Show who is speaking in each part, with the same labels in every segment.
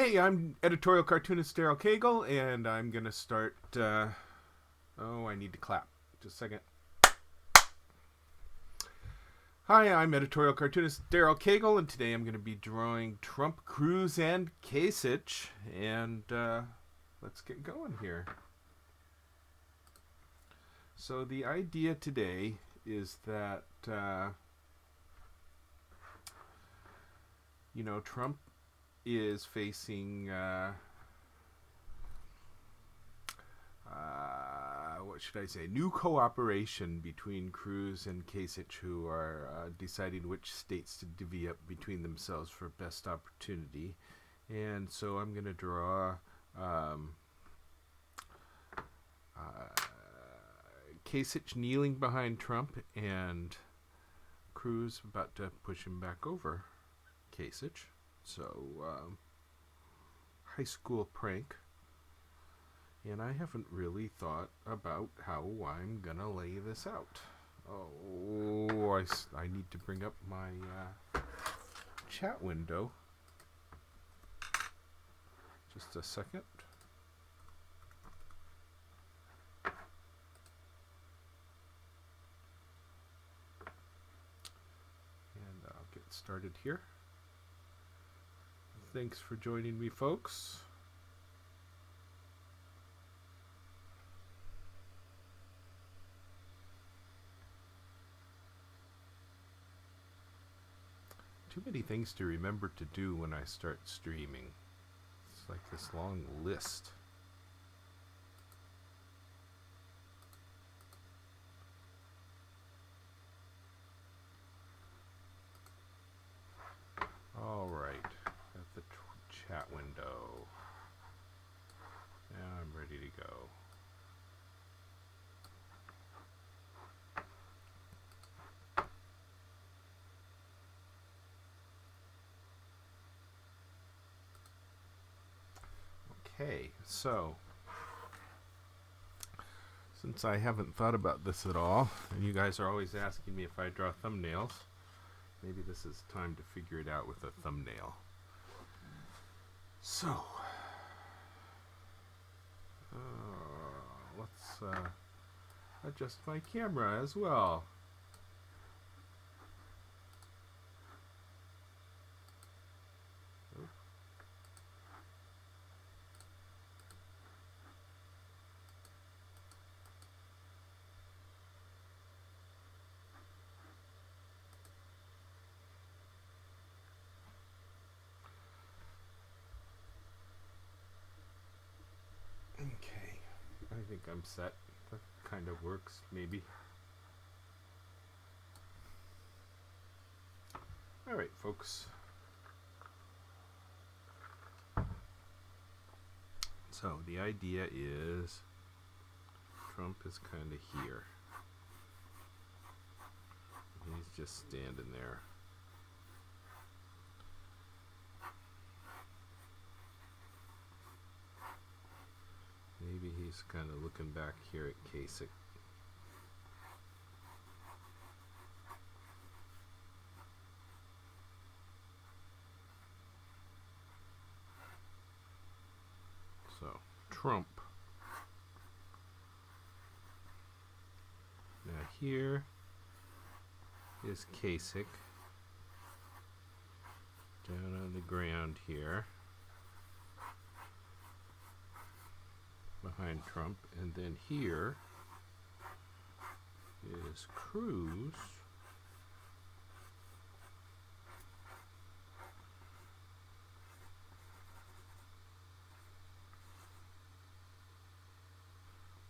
Speaker 1: Hey, I'm editorial cartoonist Daryl Cagle, and I'm going to start. I need to clap. Just a second. Hi, I'm editorial cartoonist Daryl Cagle, and today I'm going to be drawing Trump, Cruz, and Kasich. And let's get going here. So, the idea today is that, Trump is facing what should I say? New cooperation between Cruz and Kasich, who are deciding which states to divvy up between themselves for best opportunity. And so I'm going to draw Kasich kneeling behind Trump and Cruz about to push him back over Kasich. So, high school prank. And I haven't really thought about how I'm gonna lay this out. Oh, I need to bring up my chat window. Just a second. And I'll get started here. Thanks for joining me, folks. Too many things to remember to do when I start streaming. It's like this long list. All right, at the chat window. Now I'm ready to go. Okay, so since I haven't thought about this at all, and you guys are always asking me if I draw thumbnails, maybe this is time to figure it out with a thumbnail. So, let's adjust my camera as well. Okay, I think I'm set. That kind of works, maybe. All right, folks. So the idea is Trump is kind of here. He's just standing there. Maybe he's kind of looking back here at Kasich. So, Trump. Now here is Kasich. Down on the ground here. Behind Trump, and then here is Cruz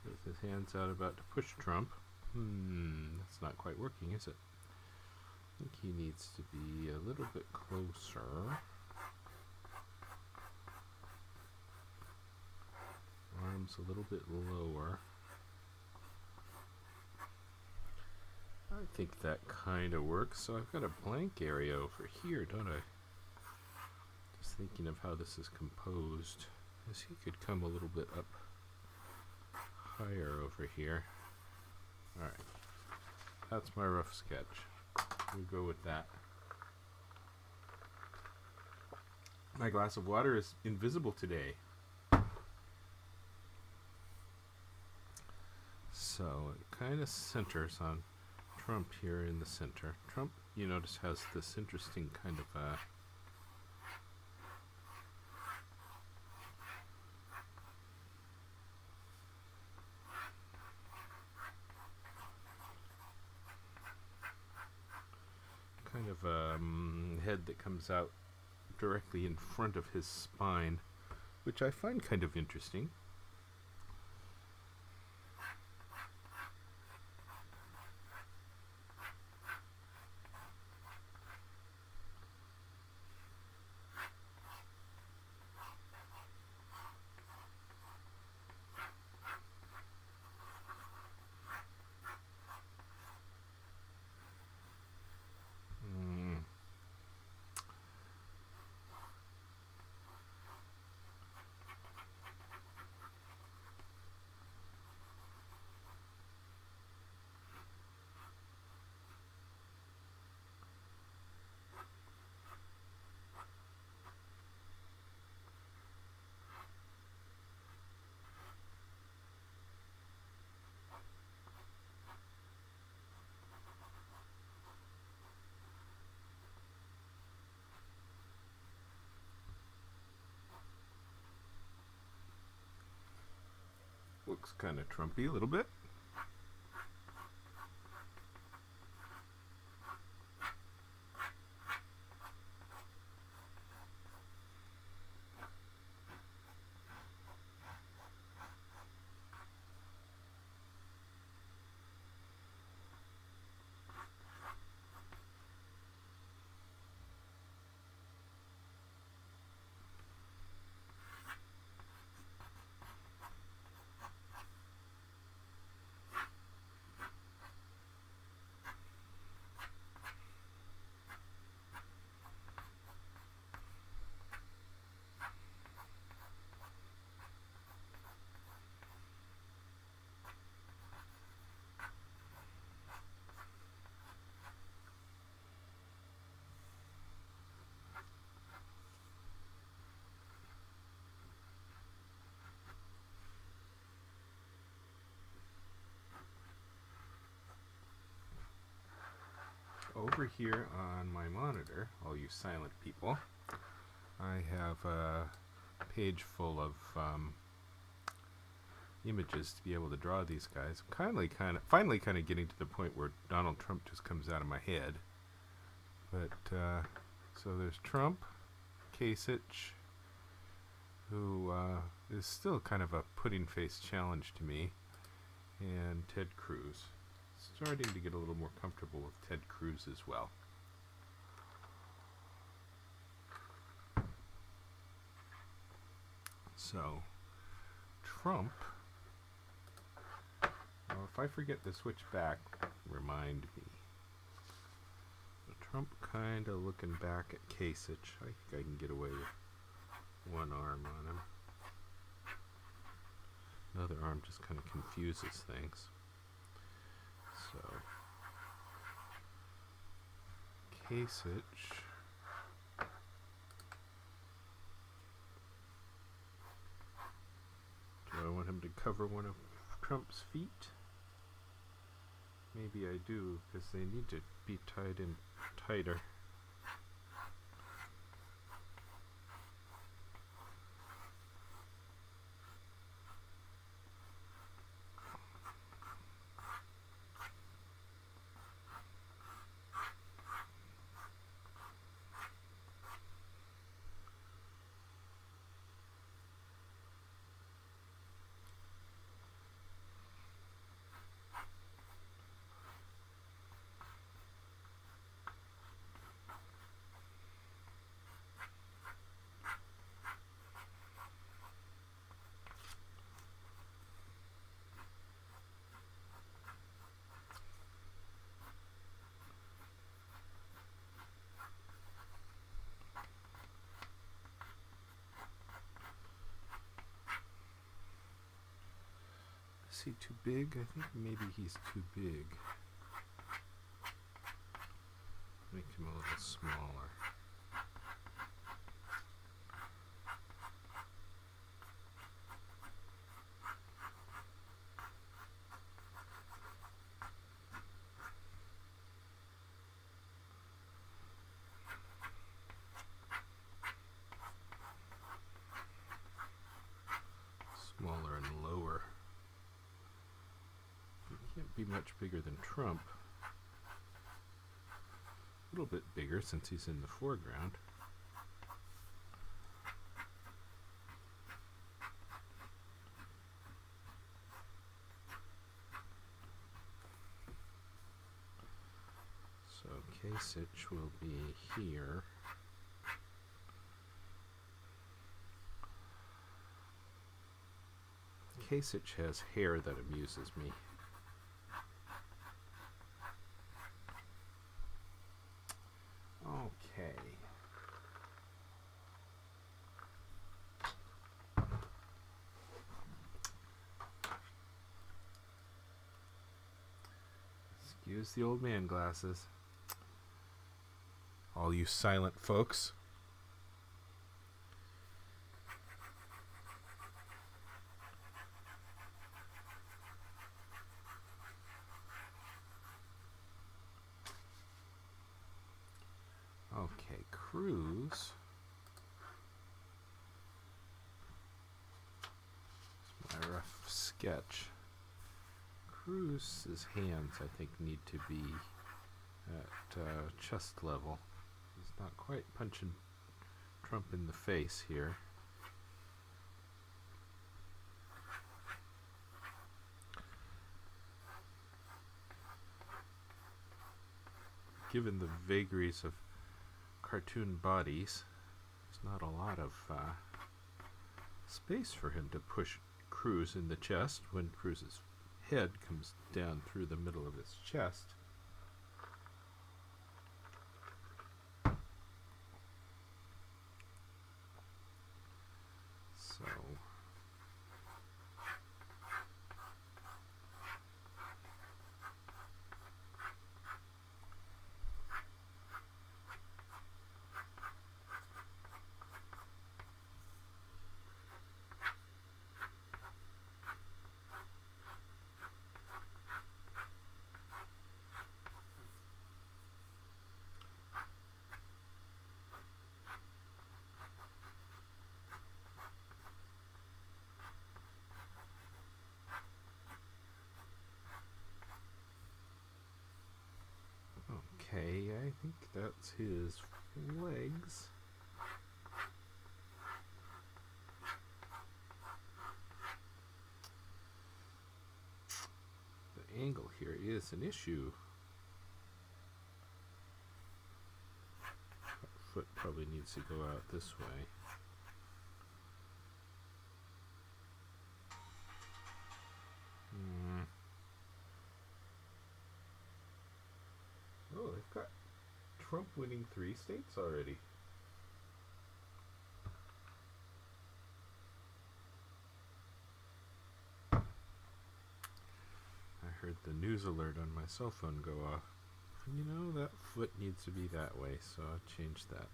Speaker 1: with his hands out about to push Trump. That's not quite working, is it? I think he needs to be a little bit closer. Arms a little bit lower. I think that kind of works. So I've got a blank area over here, don't I? Just thinking of how this is composed. As he could come a little bit up higher over here. Alright. That's my rough sketch. We'll go with that. My glass of water is invisible today. So it kind of centers on Trump here in the center. Trump, you notice, has this interesting kind of head that comes out directly in front of his spine, which I find kind of interesting. Looks kind of Trumpy a little bit. Over here on my monitor, all you silent people, I have a page full of images to be able to draw these guys. Finally kind of getting to the point where Donald Trump just comes out of my head. But so there's Trump, Kasich, who is still kind of a pudding face challenge to me, and Ted Cruz. Starting to get a little more comfortable with Ted Cruz as well. So, Trump, well, if I forget to switch back, remind me. So Trump kind of looking back at Kasich. I think I can get away with one arm on him. Another arm just kind of confuses things. So, Kasich, do I want him to cover one of Trump's feet? Maybe I do, because they need to be tied in tighter. Is he too big? I think maybe he's too big. Make him a little smaller. much bigger than Trump. A little bit bigger since he's in the foreground. So Kasich will be here. Kasich has hair that amuses me. Okay. Excuse the old man glasses. All you silent folks. Okay, Cruz. My rough sketch. Cruz's hands, I think, need to be at chest level. He's not quite punching Trump in the face here. Given the vagaries of cartoon bodies, there's not a lot of space for him to push Cruz in the chest when Cruz's head comes down through the middle of his chest. So okay, I think that's his legs. The angle here is an issue. That foot probably needs to go out this way. Oh, they've got Trump winning 3 states already. I heard the news alert on my cell phone go off. You know, that foot needs to be that way, so I'll change that.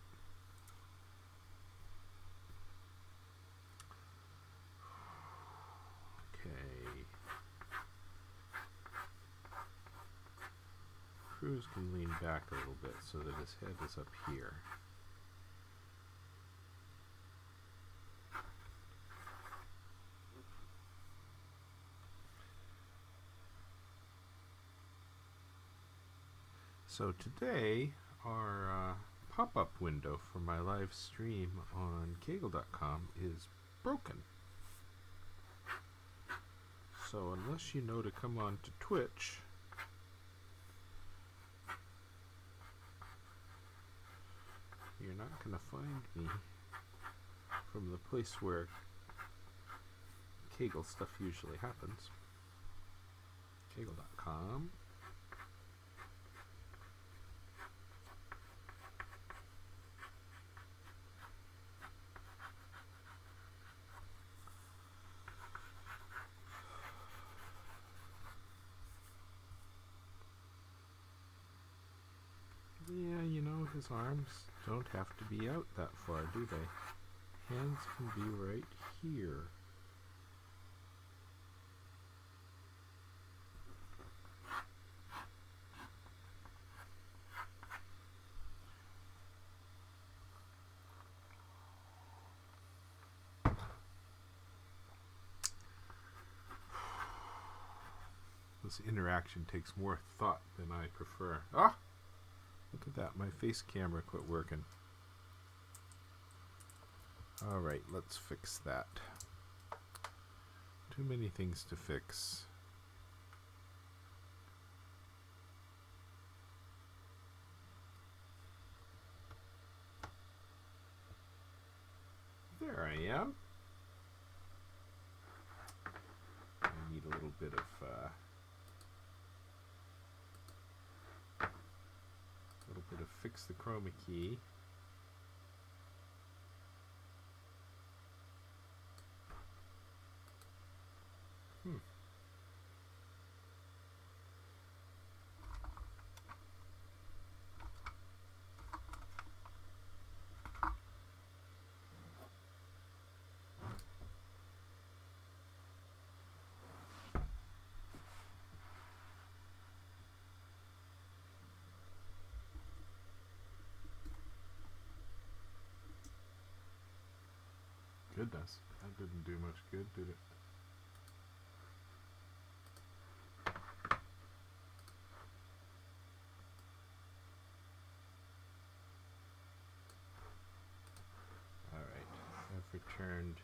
Speaker 1: Okay. Cruz can lean back a little bit so that his head is up here. So today, our pop-up window for my live stream on Kaggle.com is broken. So unless you know to come on to Twitch, you're not going to find me from the place where Kaggle stuff usually happens. Kaggle.com. Yeah, you know, his arms don't have to be out that far, do they? Hands can be right here. This interaction takes more thought than I prefer. Ah! Look at that. My face camera quit working. Alright, let's fix that. Too many things to fix. There I am. I need a little bit of fix the chroma key. Goodness, that didn't do much good, did it? Alright, I've returned.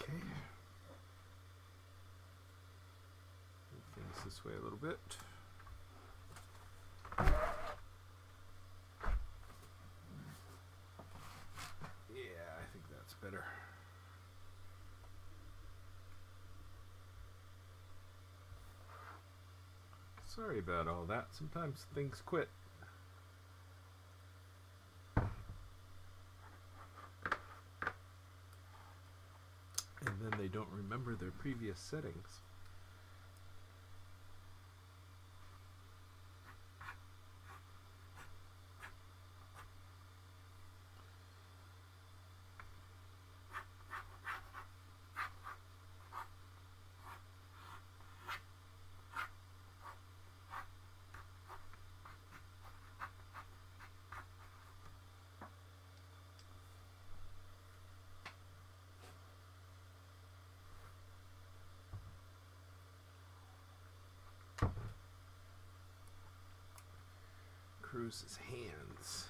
Speaker 1: Okay. Move things this way a little bit. Yeah, I think that's better. Sorry about all that. Sometimes things quit. And then they don't remember their previous settings. Cruz's hands.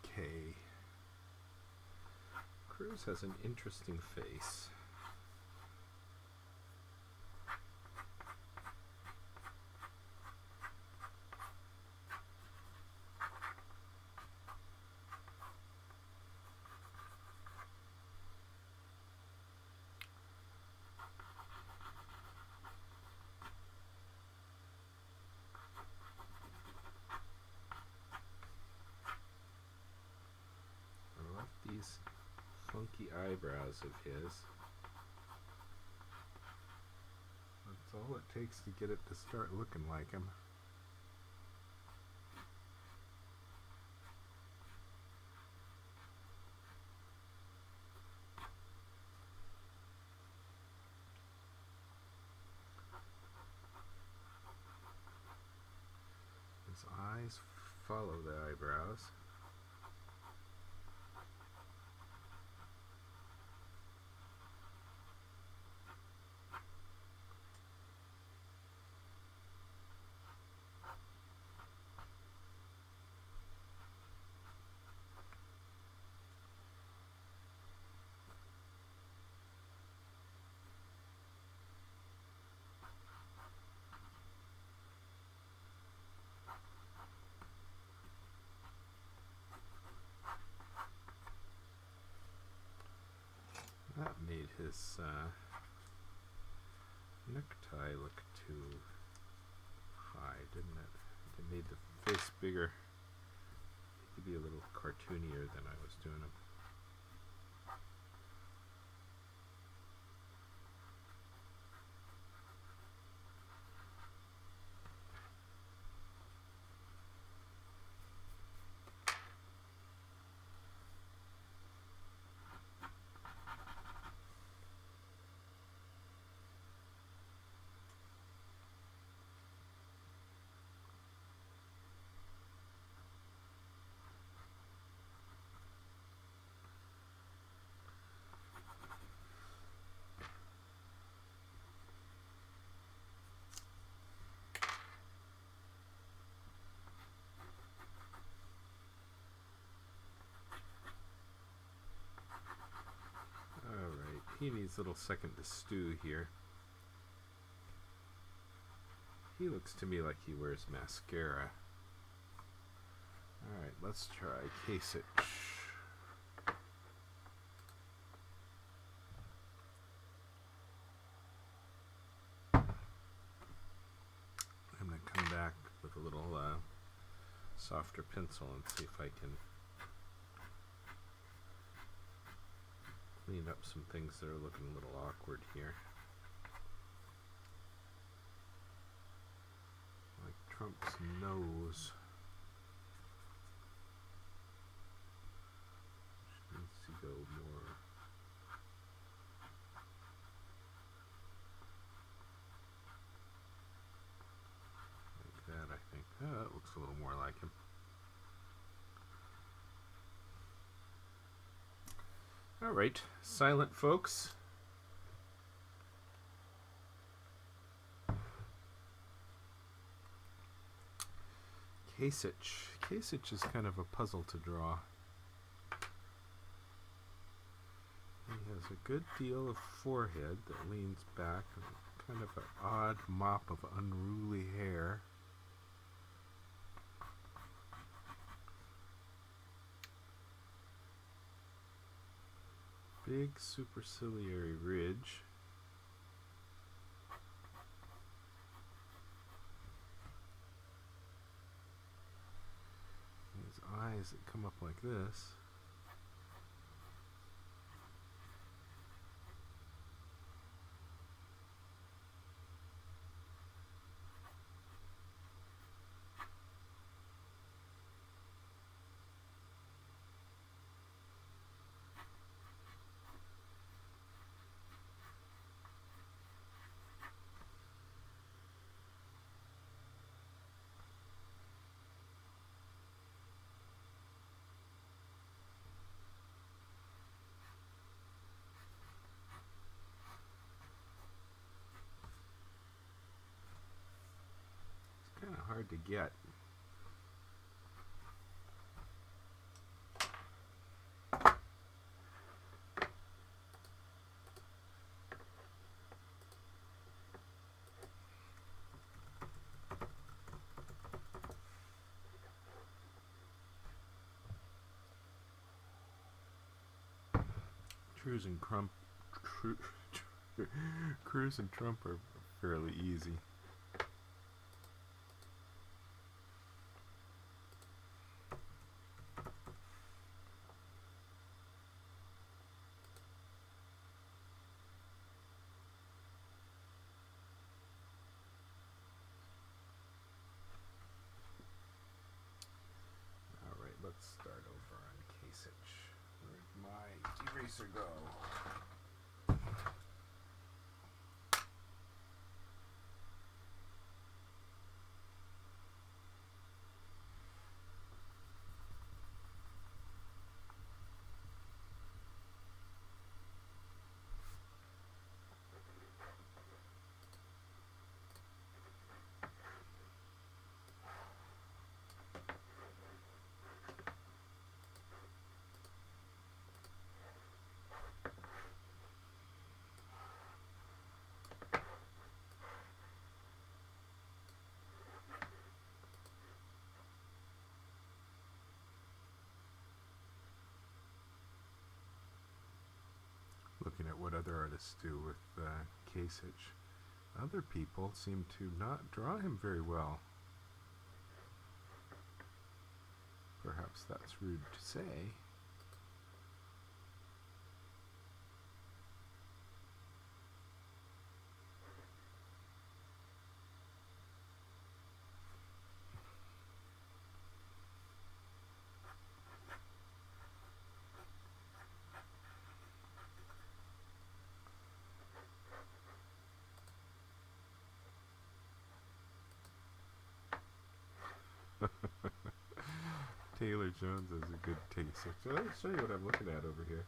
Speaker 1: Okay. Cruz has an interesting face. I love these funky eyebrows of his. That's all it takes to get it to start looking like him. His eyes follow the eyebrows. That made his necktie look too high, didn't it? It made the face bigger. It could be a little cartoonier than I was doing him. Alright, he needs a little second to stew here. He looks to me like he wears mascara. Alright, let's try Kasich. I'm going to come back with a little softer pencil and see if I can clean up some things that are looking a little awkward here. Like Trump's nose. Which needs to go more. Like that, I think. Oh, that looks a little more like him. Alright, silent folks. Kasich. Kasich is kind of a puzzle to draw. He has a good deal of forehead that leans back, kind of an odd mop of unruly hair. Big superciliary ridge. His eyes that come up like this. Kind of hard to get. Cruz and Trump are fairly easy. Alright, let's start over on Kasich. Where'd my eraser go? other artists do with Kasich. Other people seem to not draw him very well. Perhaps that's rude to say. Taylor Jones has a good taste. So let me show you what I'm looking at over here.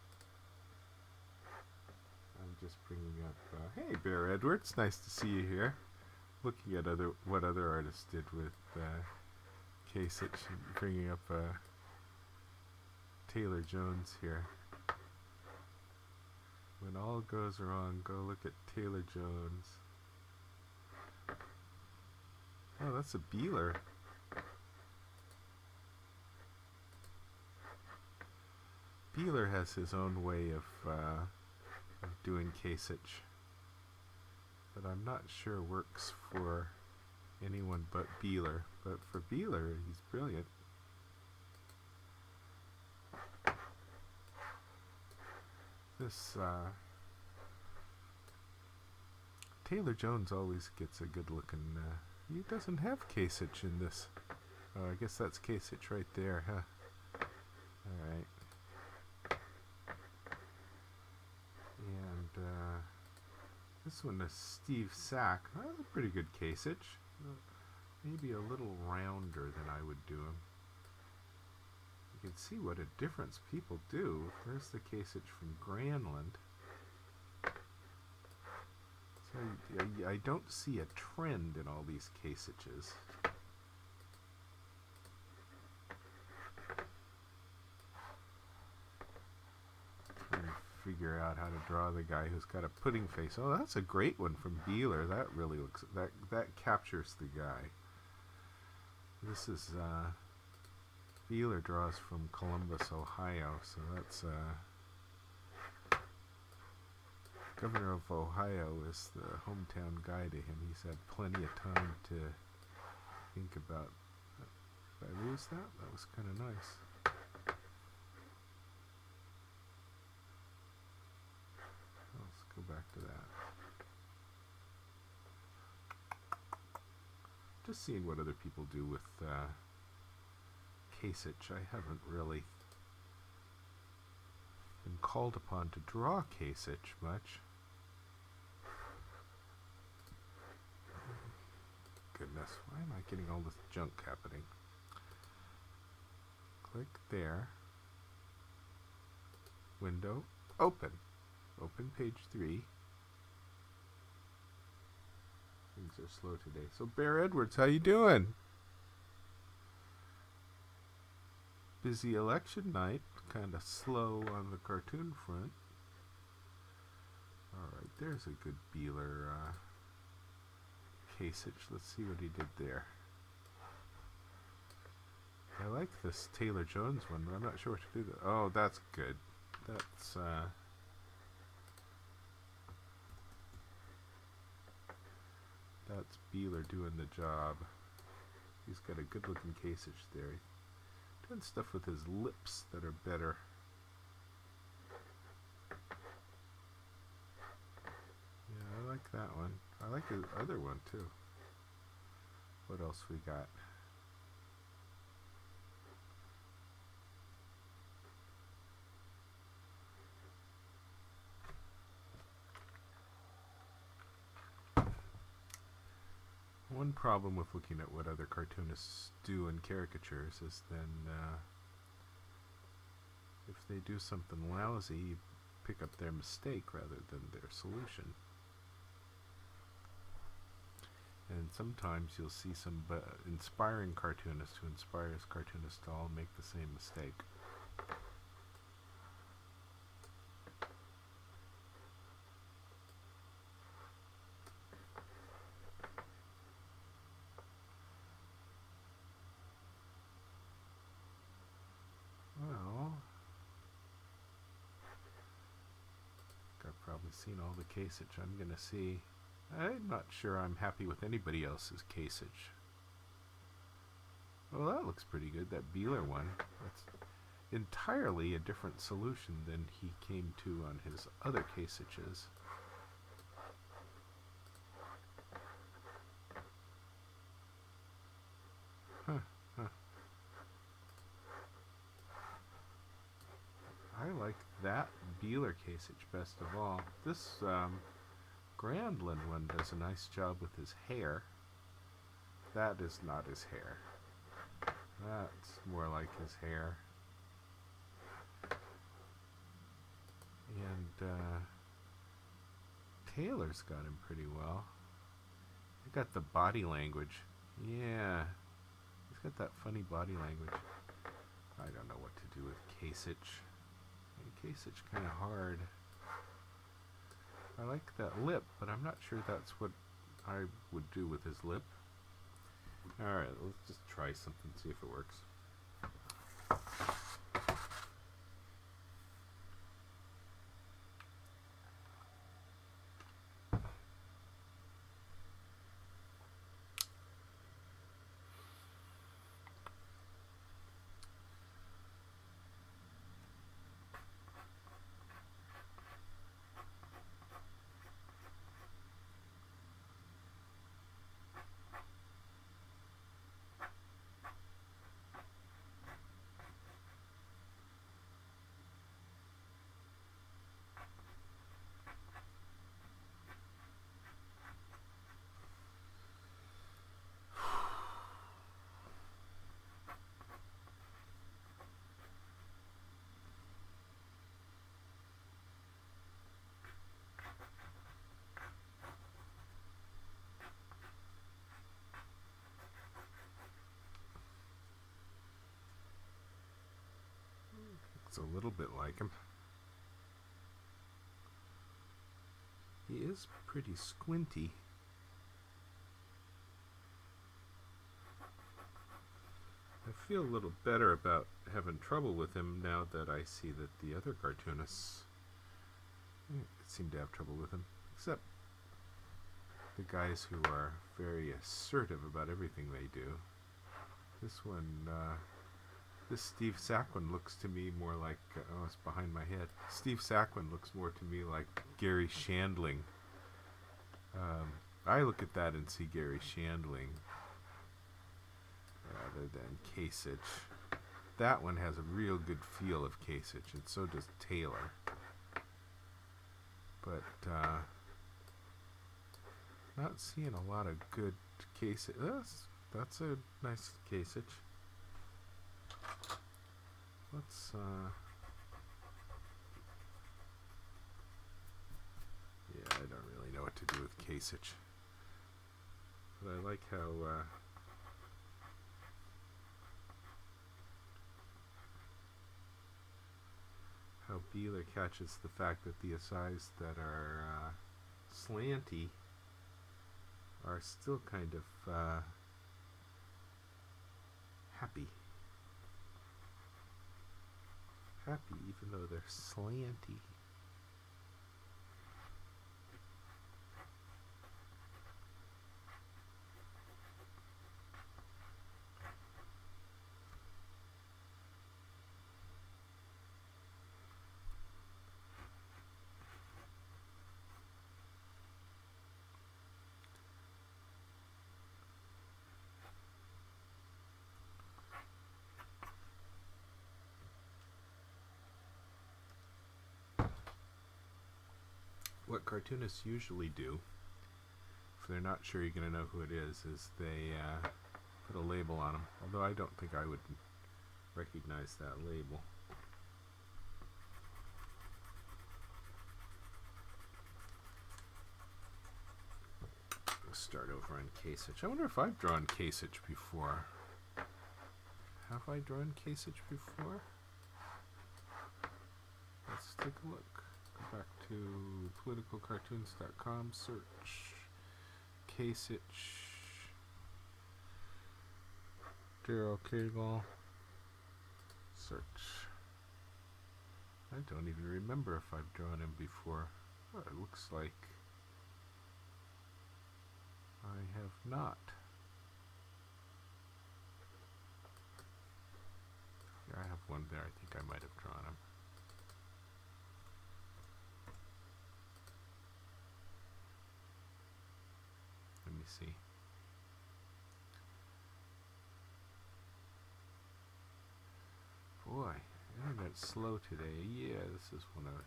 Speaker 1: I'm just bringing up. Hey, Bear Edwards, nice to see you here. Looking at what other artists did with Kasich, bringing up Taylor Jones here. When all goes wrong, go look at Taylor Jones. Oh, that's a Beeler. Beeler has his own way of doing Kasich that I'm not sure works for anyone but Beeler. But for Beeler, he's brilliant. This Taylor Jones always gets a good looking. He doesn't have Kasich in this. Oh, I guess that's Kasich right there, huh? All right. And this one is Steve Sack. Oh, that's a pretty good Kasich. Maybe a little rounder than I would do him. You can see what a difference people do. There's the Kasich from Granland. So I don't see a trend in all these Kasiches. Figure out how to draw the guy who's got a pudding face. Oh, that's a great one from Beeler. That really looks that captures the guy. This is Beeler draws from Columbus, Ohio, so that's Governor of Ohio is the hometown guy to him. He's had plenty of time to think about. Did I lose that? That was kind of nice. Go back to that. Just seeing what other people do with Kasich. I haven't really been called upon to draw Kasich much. Goodness, why am I getting all this junk happening? Click there. Window, open. Open page 3. Things are slow today. So Bear Edwards, how you doing? Busy election night. Kind of slow on the cartoon front. Alright, there's a good Beeler Kasich. Let's see what he did there. I like this Taylor Jones one, but I'm not sure what to do. Oh, that's good. That's Beeler doing the job. He's got a good looking Kasich there. Doing stuff with his lips that are better. Yeah, I like that one. I like his other one too. What else we got? One problem with looking at what other cartoonists do in caricatures is then if they do something lousy, you pick up their mistake rather than their solution. And sometimes you'll see some inspiring cartoonist who inspires cartoonists to all make the same mistake. probably seen all the Kasich I'm going to see. I'm not sure I'm happy with anybody else's Kasich. Well, that looks pretty good, that Beeler one. That's entirely a different solution than he came to on his other Kasiches. I like that Beeler Kasich best of all. This Grandland one does a nice job with his hair. That is not his hair. That's more like his hair. And Taylor's got him pretty well. He got the body language. Yeah. He's got that funny body language. I don't know what to do with Kasich. Kasich kind of hard. I like that lip, but I'm not sure that's what I would do with his lip. Alright, let's just try something, see if it works. It's a little bit like him. He is pretty squinty. I feel a little better about having trouble with him now that I see that the other cartoonists seem to have trouble with him, except the guys who are very assertive about everything they do. This one, this Steve Saquon looks to me more like, oh, it's behind my head. Steve Saquon looks more to me like Gary Shandling. I look at that and see Gary Shandling rather than Kasich. That one has a real good feel of Kasich, and so does Taylor. But not seeing a lot of good Kasich. That's a nice Kasich. Let's yeah, I don't really know what to do with Kasich, but I like how Beeler catches the fact that the sides that are slanty are still kind of happy. Happy even though they're slanty. What cartoonists usually do, if they're not sure you're going to know who it is they put a label on them. Although I don't think I would recognize that label. Let's start over on Kasich. I wonder if I've drawn Kasich before. Have I drawn Kasich before? Let's take a look. Go back to politicalcartoons.com, search Kasich, Daryl Cagle, search. I don't even remember if I've drawn him before. Oh, it looks like I have not. Here, I have one there. I think I might have drawn him. Let me see. Boy, internet's slow today. Yeah, this is one of...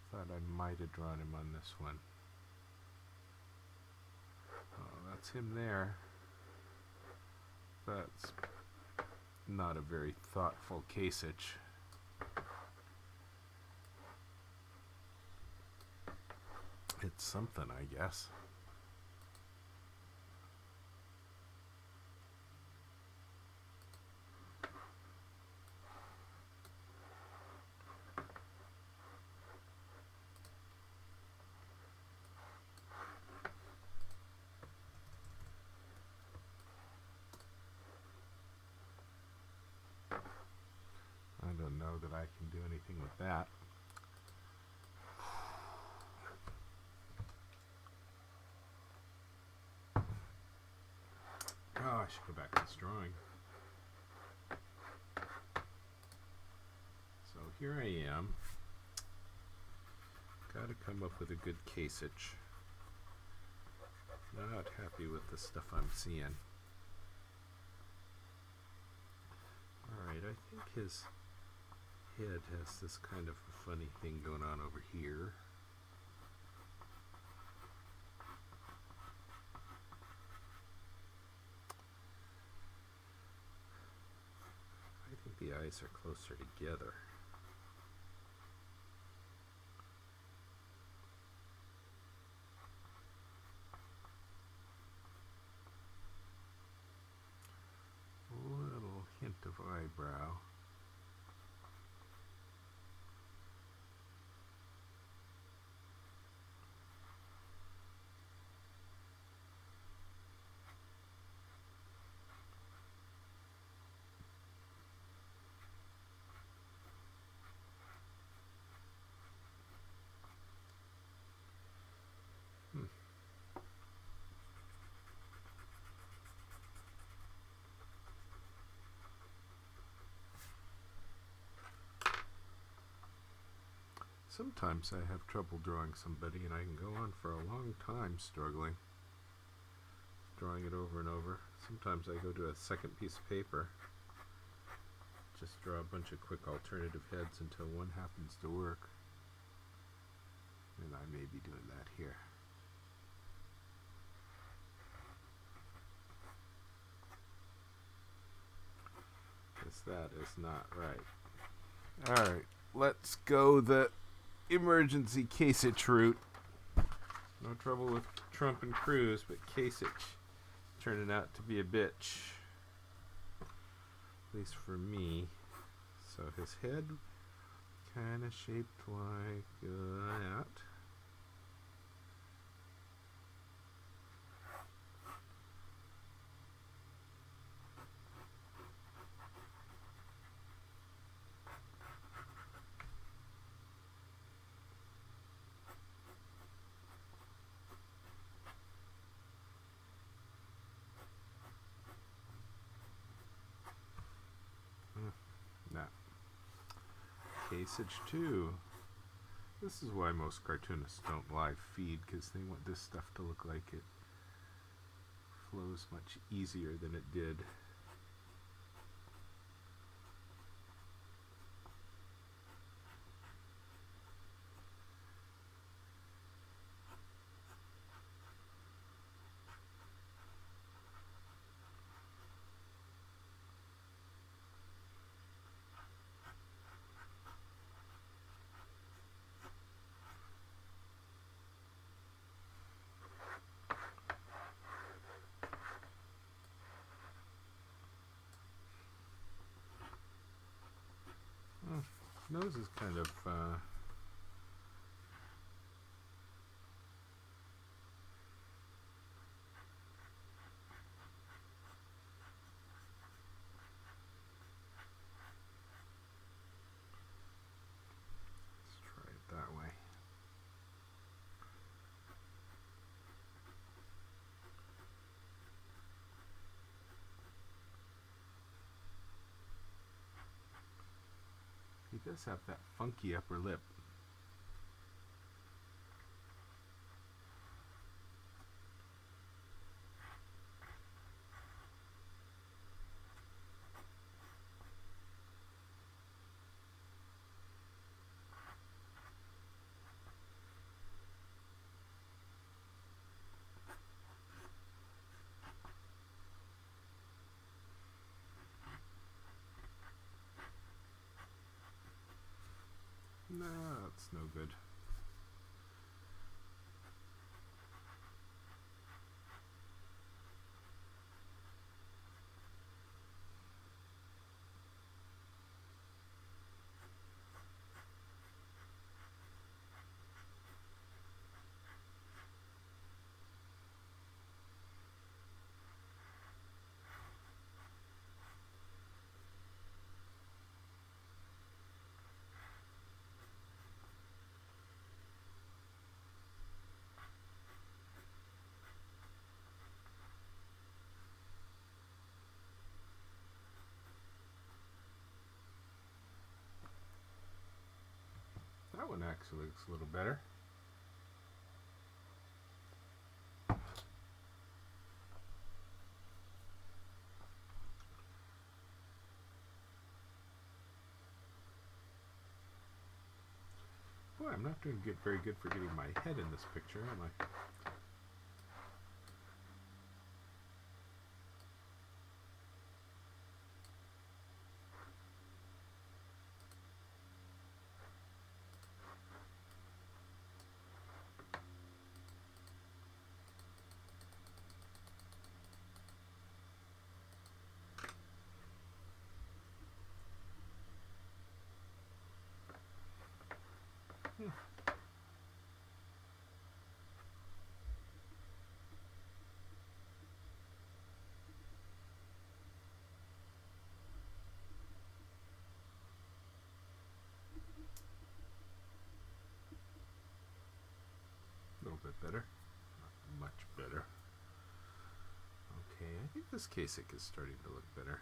Speaker 1: Thought I might have drawn him on this one. Oh, that's him there. That's not a very thoughtful Kasich. It's something, I guess. I don't know that I can do anything with that. Oh, I should go back to this drawing. So here I am. Got to come up with a good Kasich. Not happy with the stuff I'm seeing. Alright, I think his head has this kind of a funny thing going on over here. I think the eyes are closer together. A little hint of eyebrow. Sometimes I have trouble drawing somebody and I can go on for a long time struggling, drawing it over and over. Sometimes I go to a second piece of paper, just draw a bunch of quick alternative heads until one happens to work. And I may be doing that here. Because that is not right. Alright, let's go the emergency Kasich route. No trouble with Trump and Cruz, but Kasich turning out to be a bitch. At least for me. So his head kind of shaped like that. Kasich 2. This is why most cartoonists don't live feed, because they want this stuff to look like it flows much easier than it did. Nose is kind of let's try it that way. does have that funky upper lip. No, that's no good. That one actually looks a little better. Boy, I'm not doing very good for getting my head in this picture, am I? A little bit better. Not much better. Okay, I think this Kasich is starting to look better.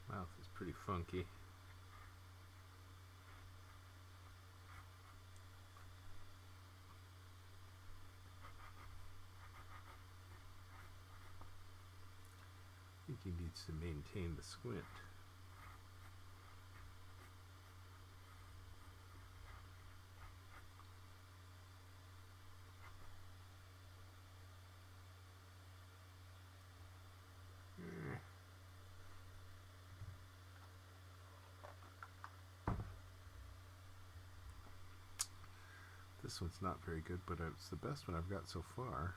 Speaker 1: Mouth is pretty funky. I think he needs to maintain the squint. This one's not very good, but it's the best one I've got so far.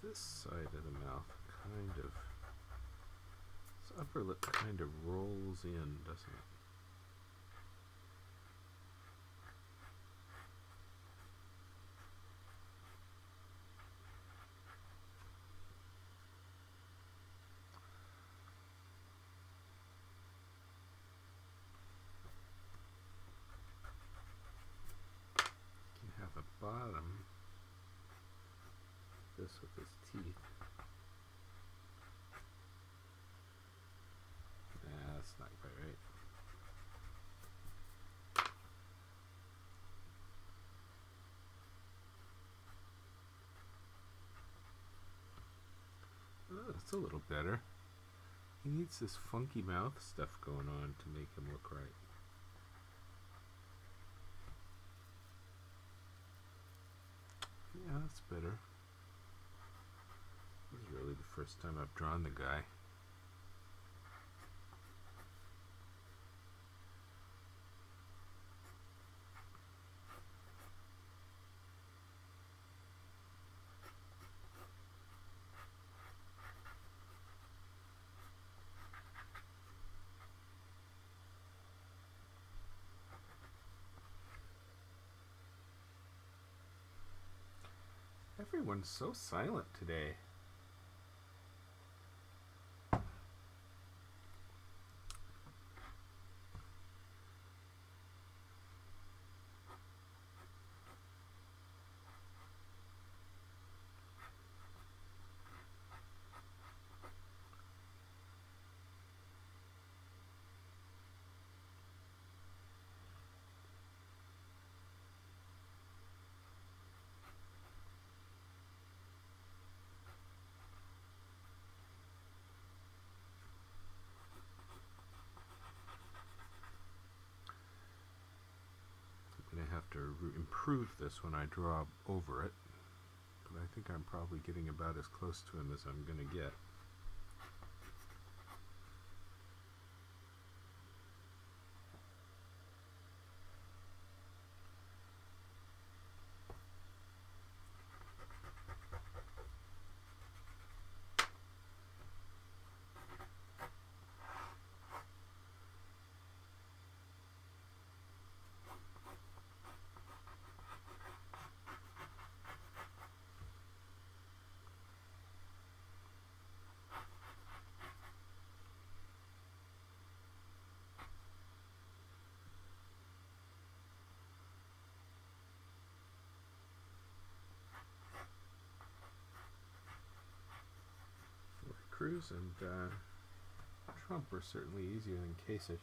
Speaker 1: This side of the mouth kind of, this upper lip kind of rolls in, doesn't it? You can have a bottom, this with his teeth. Nah, that's not quite right. Oh, that's a little better. He needs this funky mouth stuff going on to make him look right. Yeah, that's better. This is really the first time I've drawn the guy. Everyone's so silent today. I'm going to have to improve this when I draw over it. But I think I'm probably getting about as close to him as I'm going to get. Cruz and Trump are certainly easier than Kasich.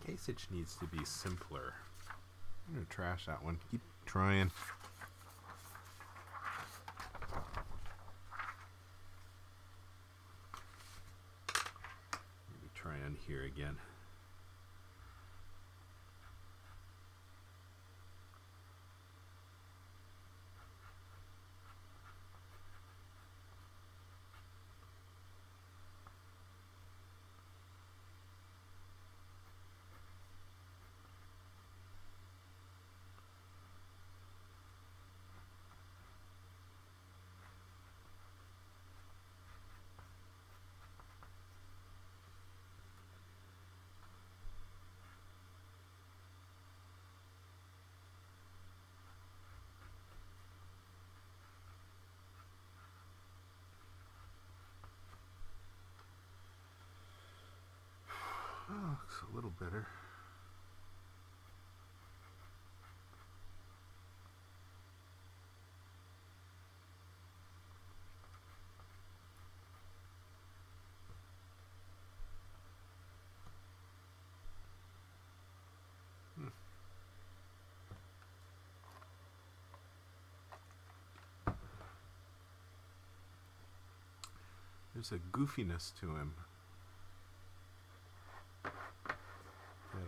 Speaker 1: Kasich needs to be simpler. I'm going to trash that one. Keep trying. Maybe try on here again. Oh, looks a little better. There's a goofiness to him that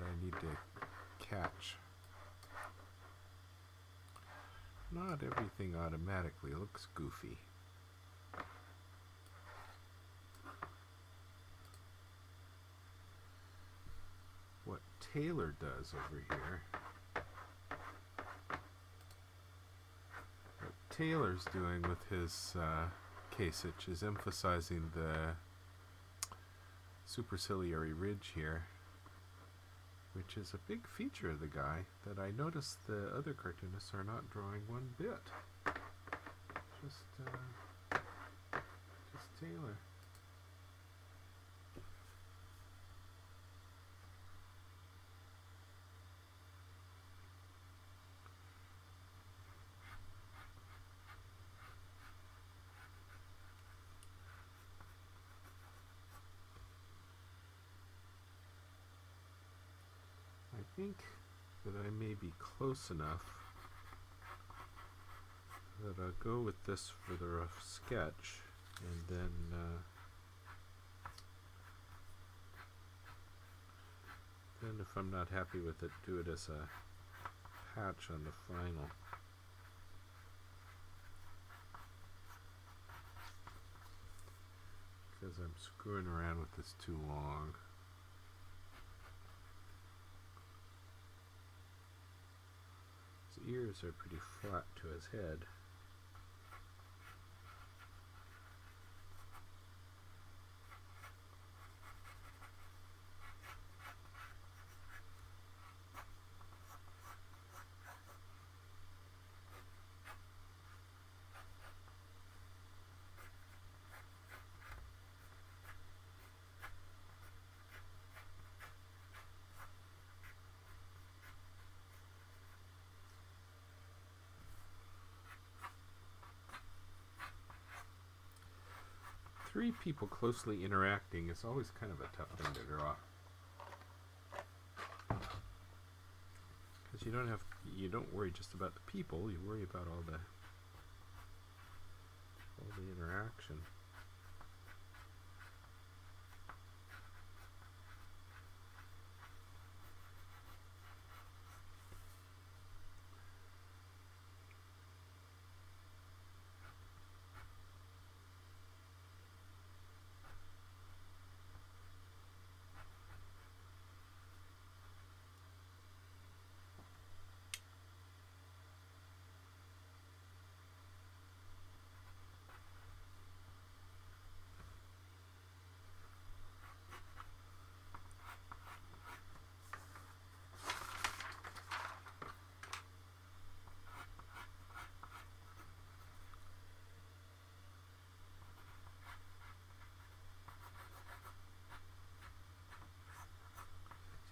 Speaker 1: I need to catch. Not everything automatically looks goofy. What Taylor does over here, what Taylor's doing with his Kasich is emphasizing the superciliary ridge here, which is a big feature of the guy that I noticed the other cartoonists are not drawing one bit. Just Taylor. I think that I may be close enough that I'll go with this for the rough sketch And then if I'm not happy with it, do it as a patch on the final. Because I'm screwing around with this too long. His ears are pretty flat to his head. Three people closely interacting is always kind of a tough thing to draw. Because you don't worry just about the people, you worry about all the interaction.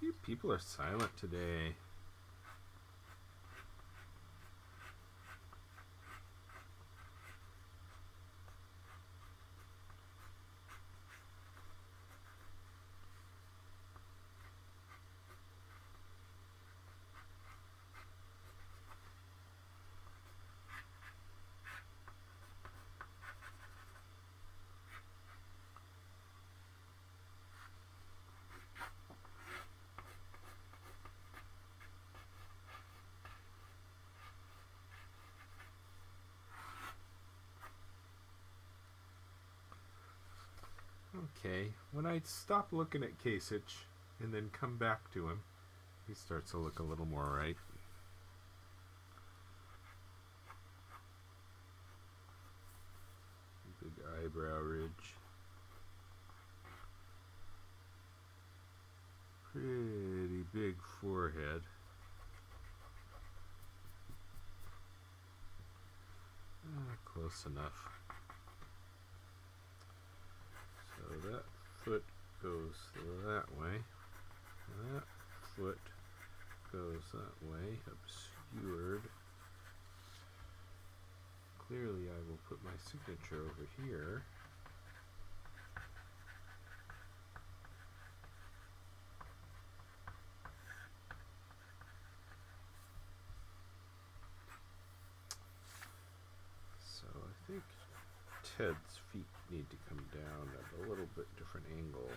Speaker 1: You people are silent today. Okay, when I stop looking at Kasich and then come back to him, he starts to look a little more right. Big eyebrow ridge. Pretty big forehead. Close enough. So that foot goes that way. That foot goes that way, obscured. Clearly I will put my signature over here. So I think Ted's feet need to come down at a little bit different angle.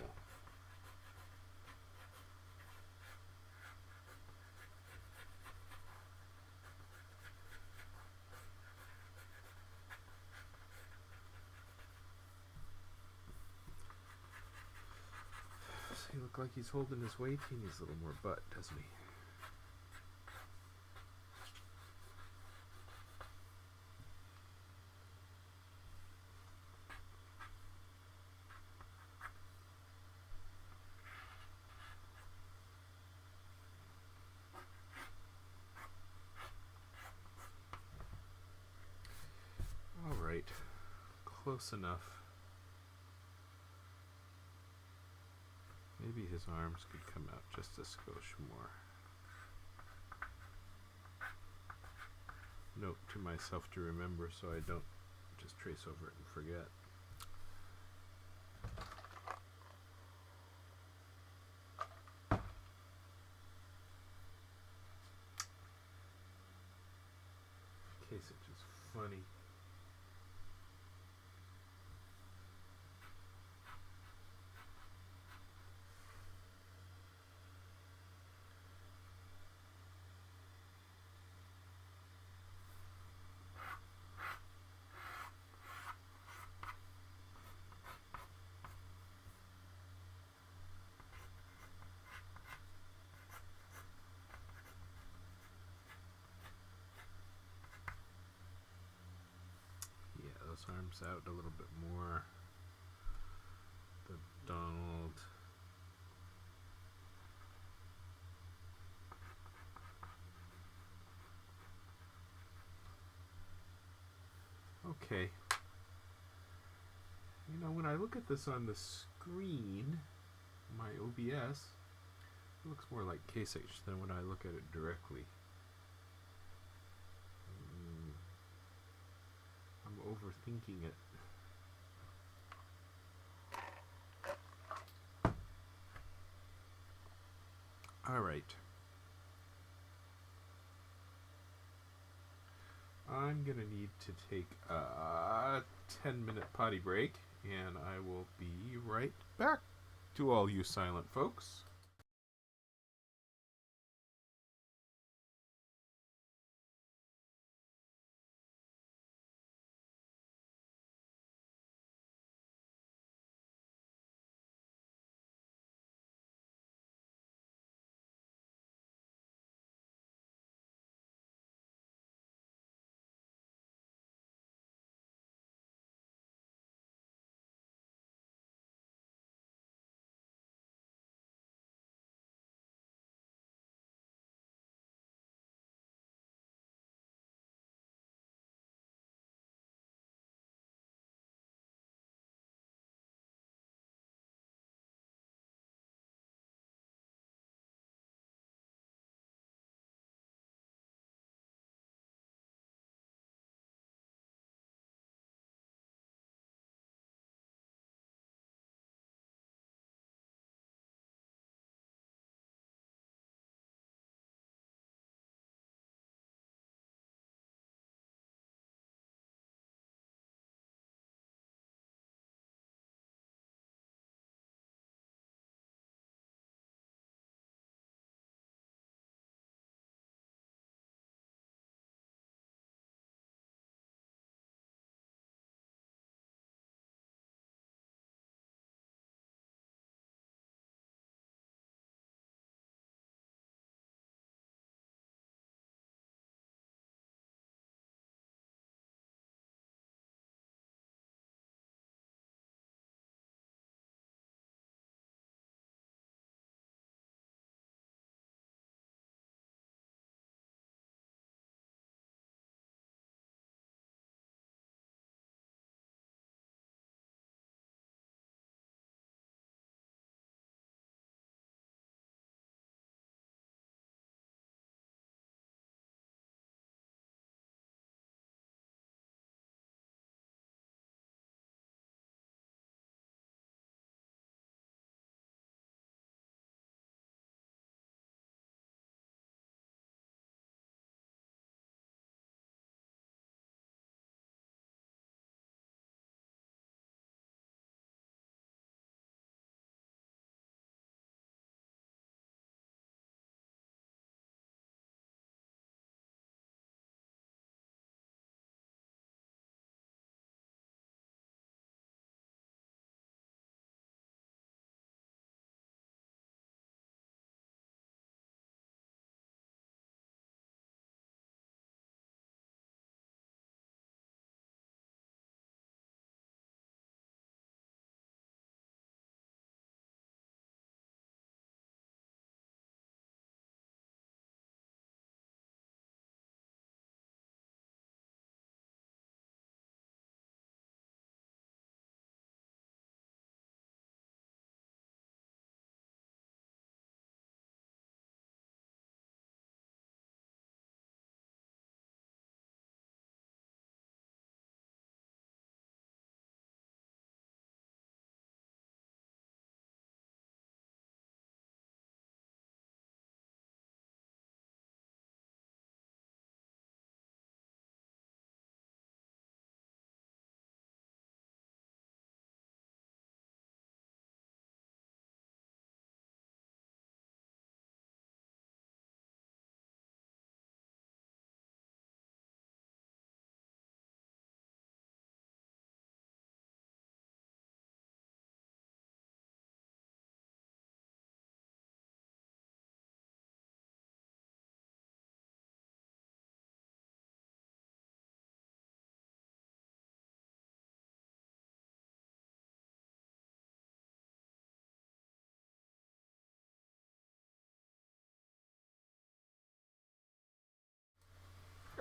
Speaker 1: Does he look like he's holding his weight? He needs a little more butt, doesn't he? Alright, close enough. Maybe his arms could come out just a skosh more. Note to myself to remember so I don't just trace over it and forget. Kasich is funny. arms out a little bit more. The Donald. Okay. You know, when I look at this on the screen, my OBS, it looks more like Kasich than when I look at it directly. I'm overthinking it. All right. I'm going to need to take a 10-minute potty break, and I will be right back to all you silent folks.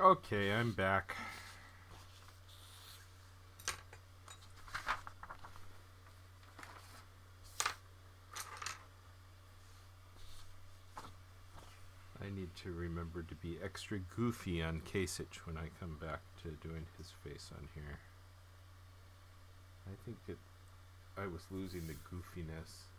Speaker 1: Okay, I'm back. I need to remember to be extra goofy on Kasich when I come back to doing his face on here. I think I was losing the goofiness.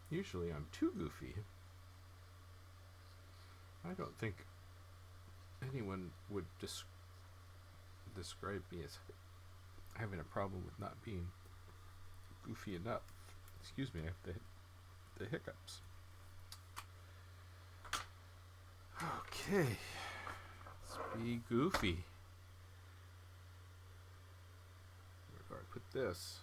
Speaker 1: Usually I'm too goofy. I don't think anyone would describe me as having a problem with not being goofy enough. Excuse me, I have the hiccups. Okay, let's be goofy. Where do I put this?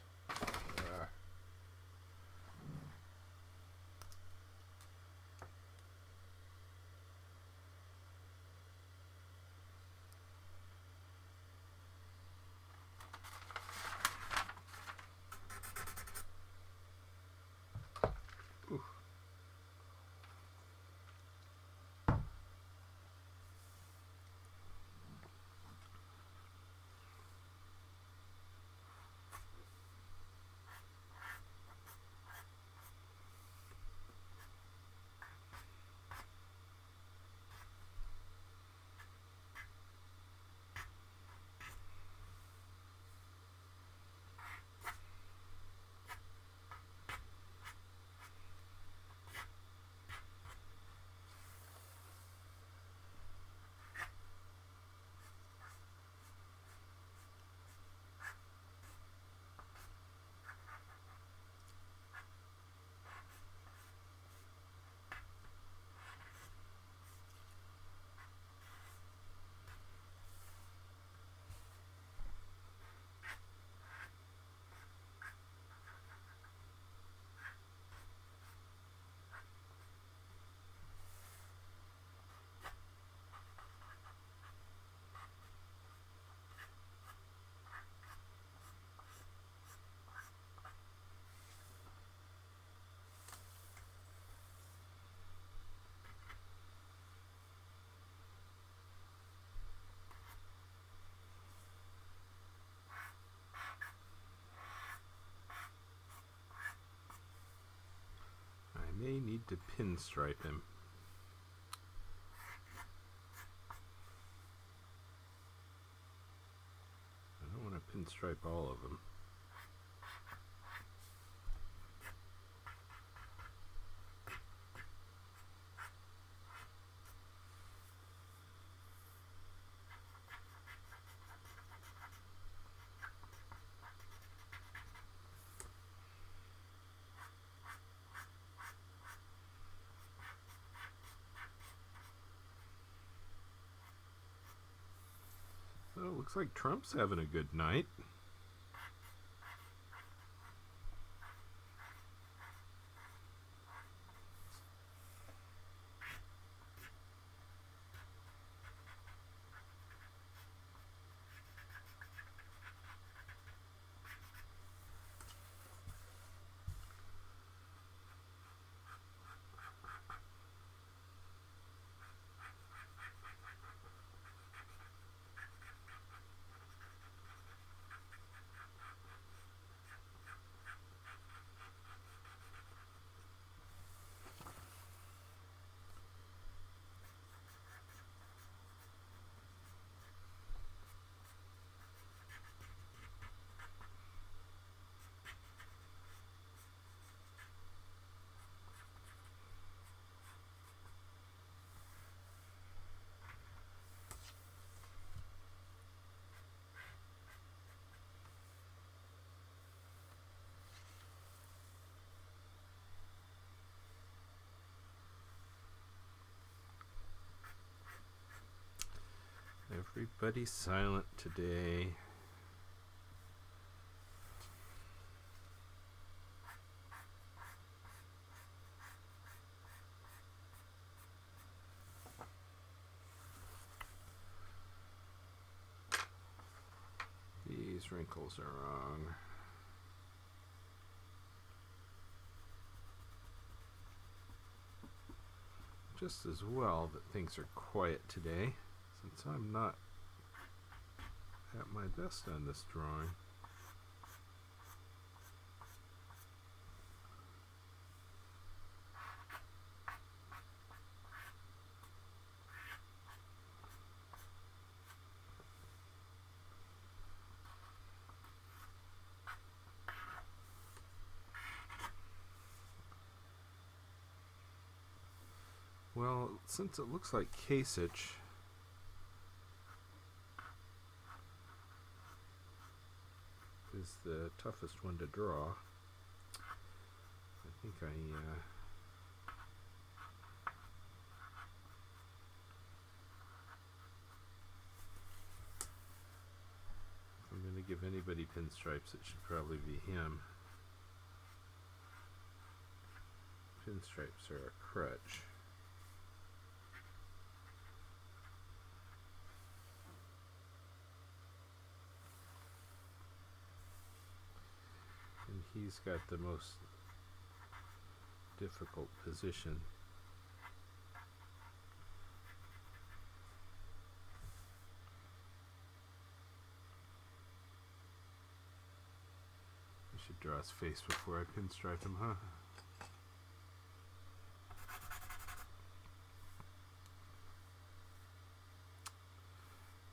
Speaker 1: I may need to pinstripe him. I don't want to pinstripe all of them. So it looks like Trump's having a good night. Everybody's silent today. these wrinkles are wrong. Just as well that things are quiet today, since I'm not at my best on this drawing. Well, since it looks like Kasich is the toughest one to draw, I think if I'm going to give anybody pinstripes, it should probably be him. Pinstripes are a crutch. And he's got the most difficult position. I should draw his face before I pinstripe him, huh?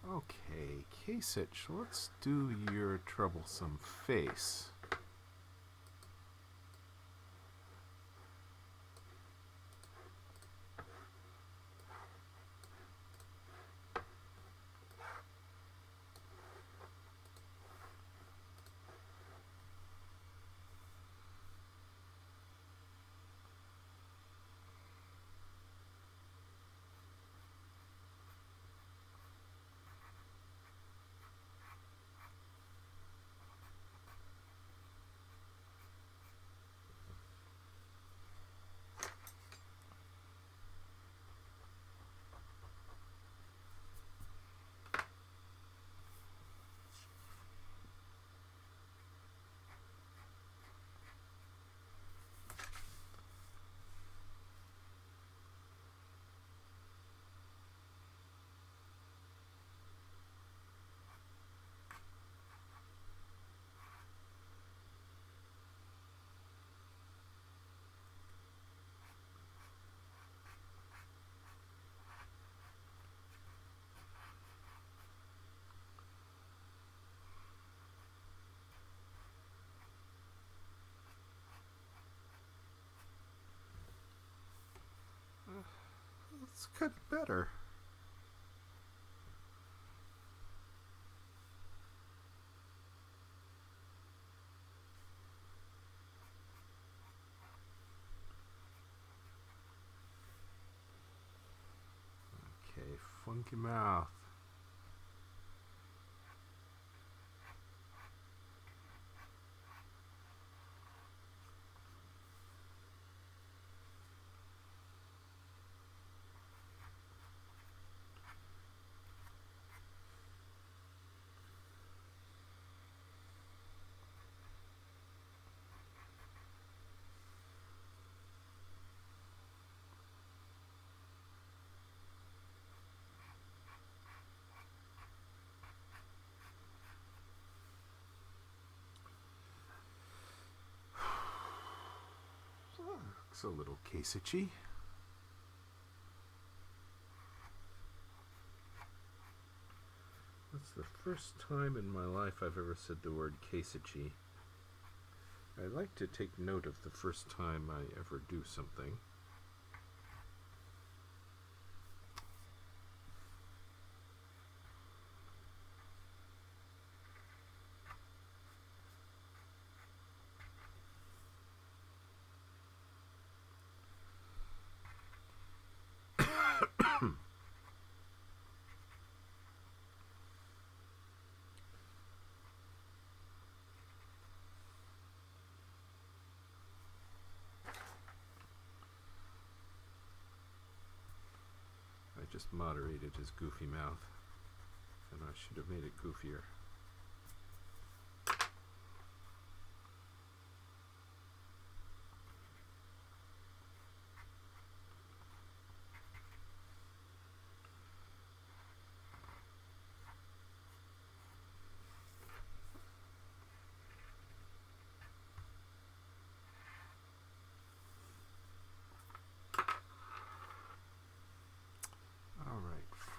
Speaker 1: Okay, Kasich, let's do your troublesome face. Let's cut better. Okay, funky mouth. Looks a little Kasich-y. That's the first time in my life I've ever said the word Kasich-y. I like to take note of the first time I ever do something. I just moderated his goofy mouth, and I should have made it goofier.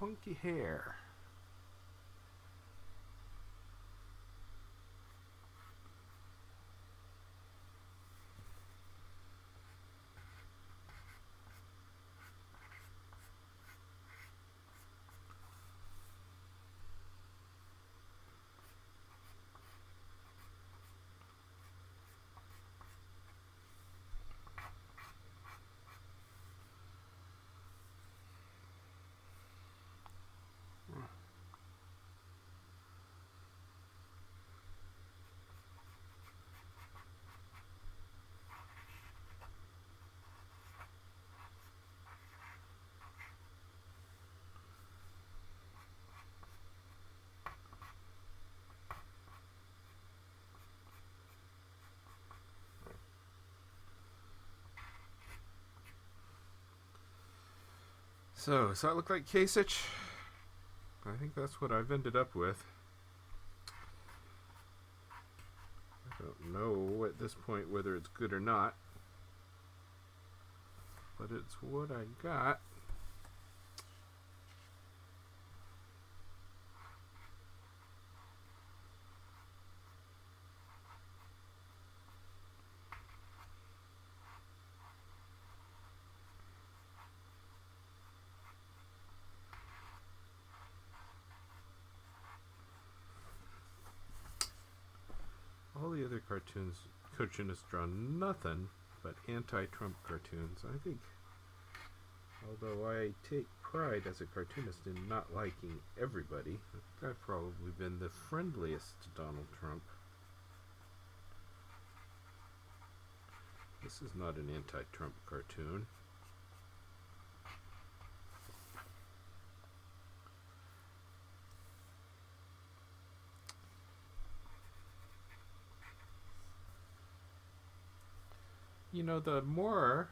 Speaker 1: funky hair. So, does that look like Kasich? I think that's what I've ended up with. I don't know at this point whether it's good or not, but it's what I got. All the other cartoonists draw nothing but anti-Trump cartoons. I think, although I take pride as a cartoonist in not liking everybody, I've probably been the friendliest to Donald Trump. This is not an anti-Trump cartoon. You know, the more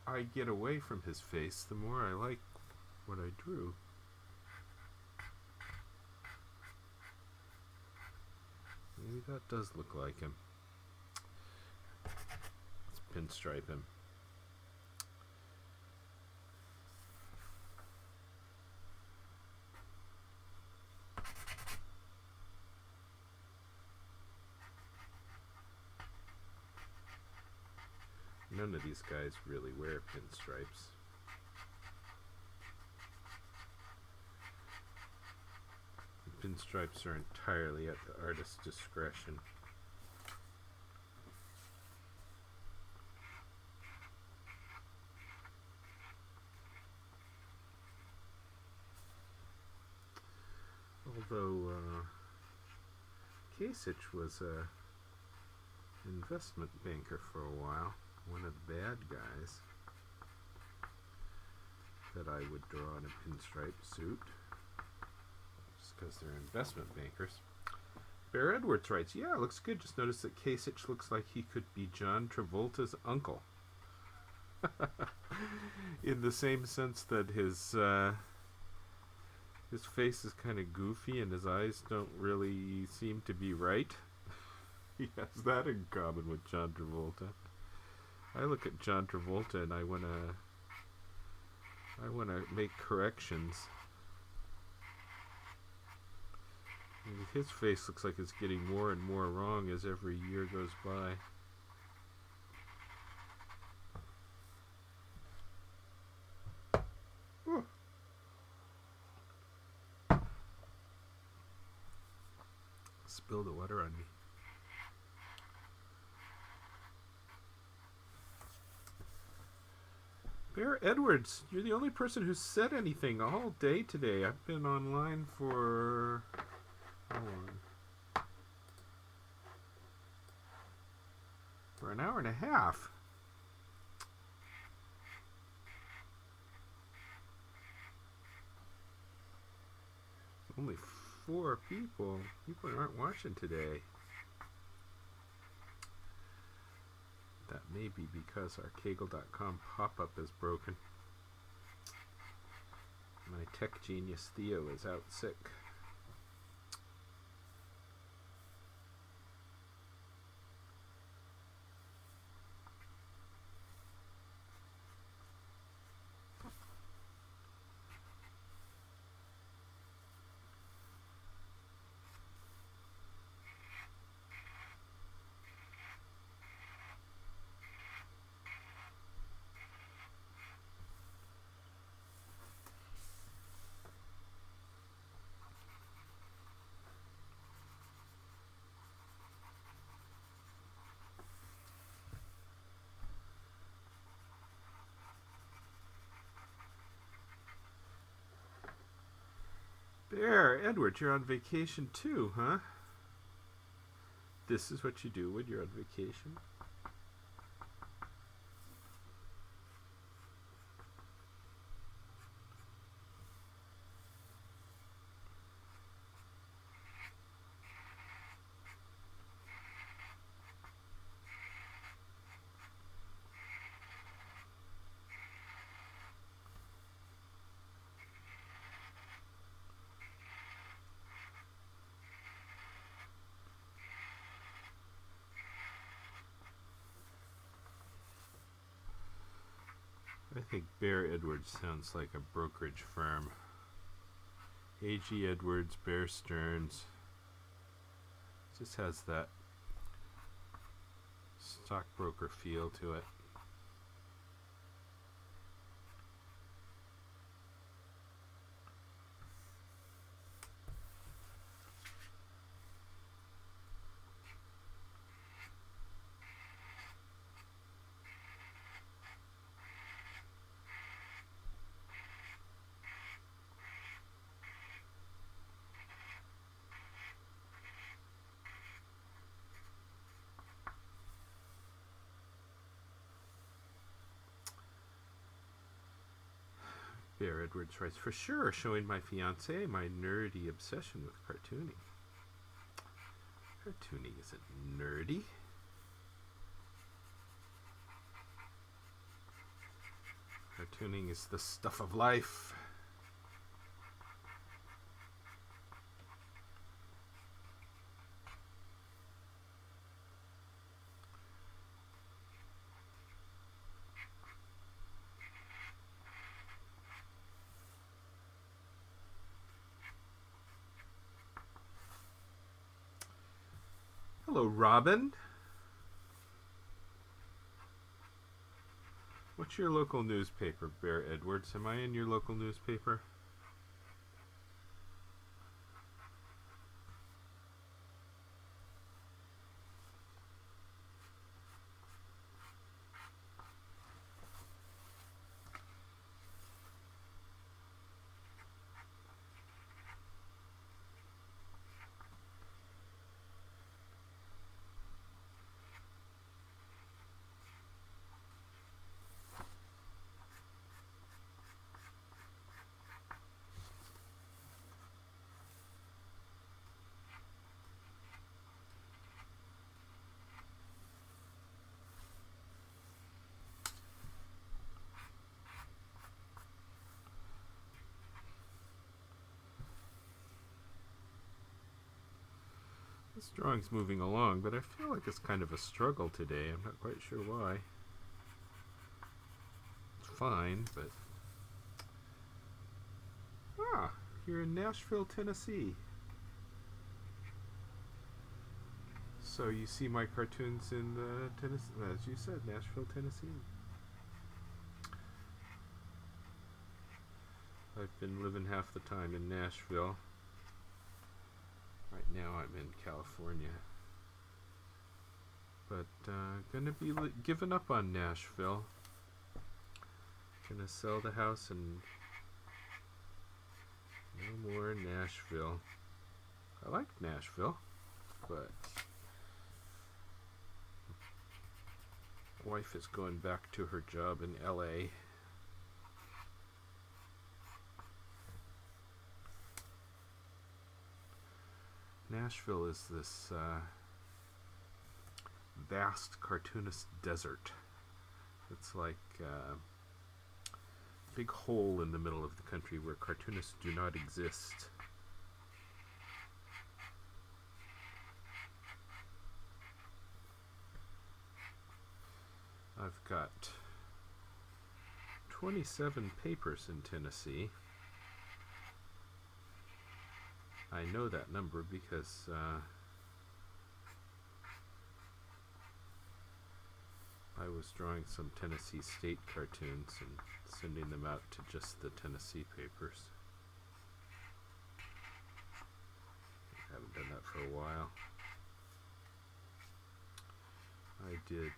Speaker 1: I get away from his face, the more I like what I drew. Maybe that does look like him. Let's pinstripe him. None of these guys really wear pinstripes. The pinstripes are entirely at the artist's discretion. Although Kasich was a investment banker for a while, one of the bad guys that I would draw in a pinstripe suit, just because they're investment bankers. Bear Edwards writes, yeah, it looks good. Just notice that Kasich looks like he could be John Travolta's uncle. In the same sense that his face is kind of goofy and his eyes don't really seem to be right. He has that in common with John Travolta. I look at John Travolta and I wanna make corrections. And his face looks like it's getting more and more wrong as every year goes by. Ooh. Spill the water on me. Bear Edwards, you're the only person who said anything all day today. I've been online for how long? For an hour and a half. Only 4 people. People aren't watching today. That may be because our Kaggle.com pop-up is broken. My tech genius Theo is out sick. Bear, Edward, you're on vacation too, huh? This is what you do when you're on vacation. I think Bear Edwards sounds like a brokerage firm. A.G. Edwards, Bear Stearns. Just has that stockbroker feel to it. Bear Edwards writes, for sure, showing my fiancée my nerdy obsession with cartooning. Cartooning isn't nerdy. Cartooning is the stuff of life. Hello, Robin. What's your local newspaper, Bear Edwards? Am I in your local newspaper? This drawing's moving along, but I feel like it's kind of a struggle today. I'm not quite sure why. It's fine, but... Ah, you're in Nashville, Tennessee. So you see my cartoons in Tennessee, as you said, Nashville, Tennessee. I've been living half the time in Nashville. Right now I'm in California. But gonna be giving up on Nashville. Gonna sell the house and no more Nashville. I like Nashville, but wife is going back to her job in LA. Nashville is this vast cartoonist desert. It's like a big hole in the middle of the country where cartoonists do not exist. I've got 27 papers in Tennessee. I know that number because I was drawing some Tennessee State cartoons and sending them out to just the Tennessee papers. I haven't done that for a while. I did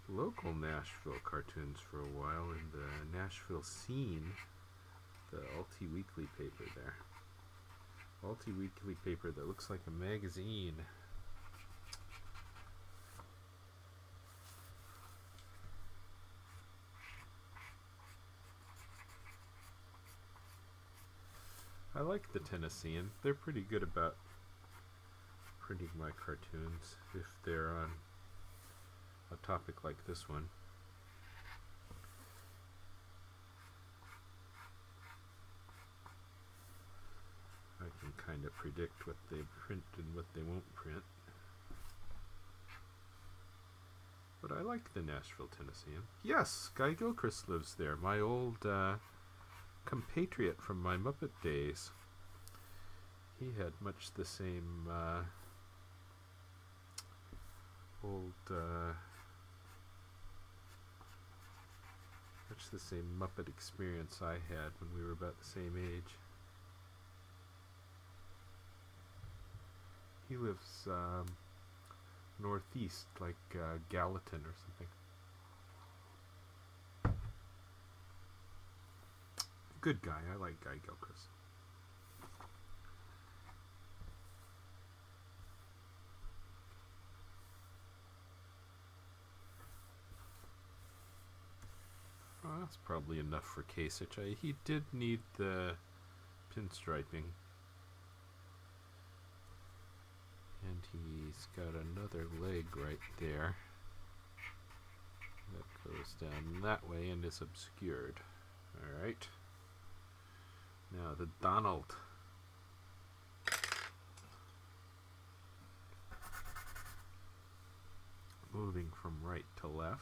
Speaker 1: local Nashville cartoons for a while in the Nashville Scene, the multi-weekly paper there. Multi-weekly paper that looks like a magazine. I like the Tennessean. They're pretty good about printing my cartoons if they're on a topic like this one. I can kind of predict what they print and what they won't print. But I like the Nashville Tennessean. Yes, Guy Gilchrist lives there, my old compatriot from my Muppet days. He had much the same much the same Muppet experience I had when we were about the same age. He lives northeast, like Gallatin or something. Good guy. I like Guy Gilchrist. Well, that's probably enough for Kasich. He did need the pinstriping. And he's got another leg right there that goes down that way and is obscured. Alright. Now the Donald. Moving from right to left.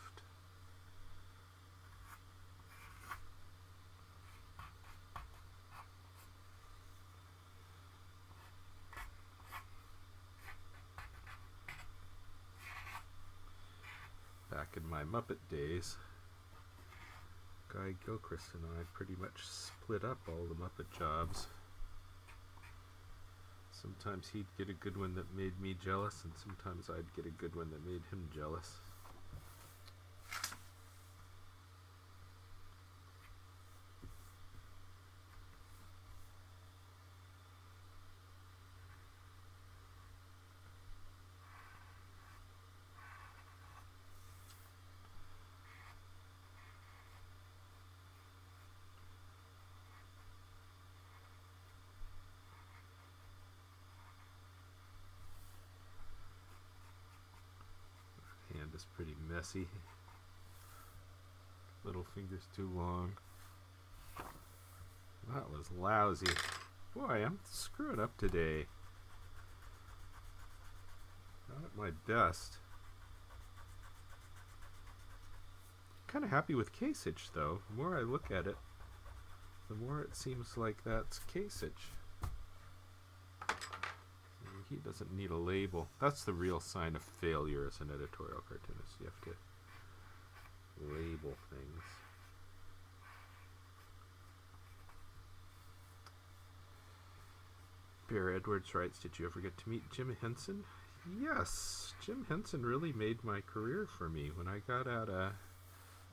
Speaker 1: Back in my Muppet days, Guy Gilchrist and I pretty much split up all the Muppet jobs. Sometimes he'd get a good one that made me jealous, and sometimes I'd get a good one that made him jealous. Hand is pretty messy. Little finger's too long. That was lousy. Boy, I'm screwing up today. Not at my best. Kind of happy with Kasich, though. The more I look at it, the more it seems like that's Kasich. He doesn't need a label. That's the real sign of failure as an editorial cartoonist. You have to label things. Bear Edwards writes, did you ever get to meet Jim Henson? Yes, Jim Henson really made my career for me. When I got out of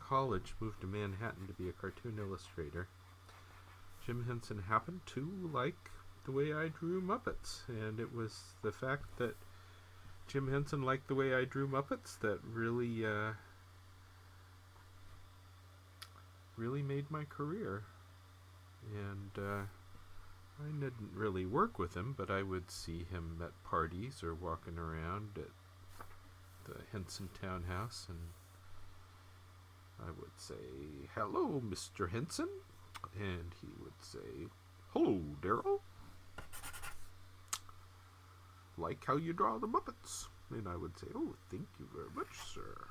Speaker 1: college, moved to Manhattan to be a cartoon illustrator, Jim Henson happened to like the way I drew Muppets, and it was the fact that Jim Henson liked the way I drew Muppets that really really made my career. And I didn't really work with him, but I would see him at parties or walking around at the Henson Townhouse, and I would say, hello, Mr. Henson, and he would say, hello, Daryl. Like how you draw the Muppets. And I would say, oh, thank you very much, sir.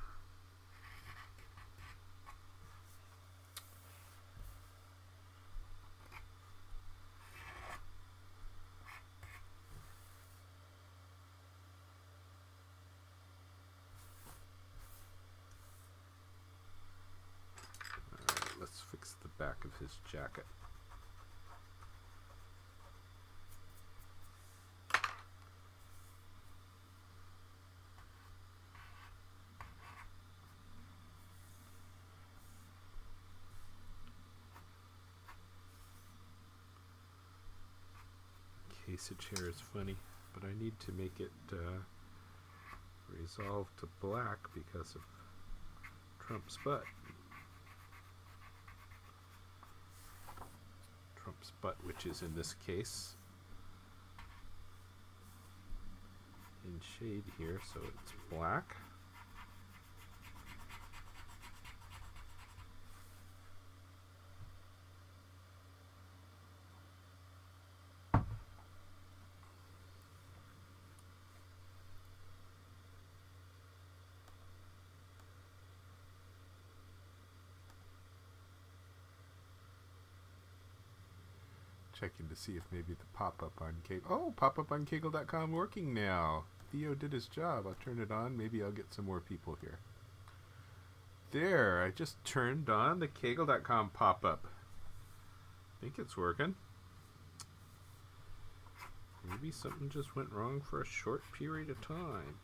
Speaker 1: Alright, let's fix the back of his jacket. Kasich here is funny, but I need to make it resolve to black because of Trump's butt. Trump's butt, which is in this case in shade here, so it's black. Checking to see if maybe the pop-up on Kaggle... Oh, pop-up on Kaggle.com working now. Theo did his job. I'll turn it on. Maybe I'll get some more people here. There, I just turned on the Kaggle.com pop-up. I think it's working. Maybe something just went wrong for a short period of time.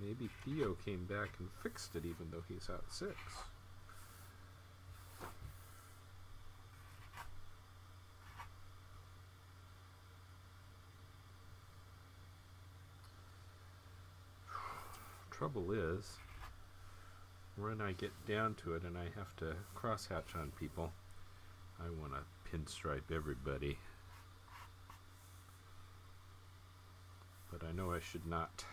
Speaker 1: Maybe Theo came back and fixed it even though he's out 6. Trouble is, when I get down to it and I have to crosshatch on people, I want to pinstripe everybody. But I know I should not.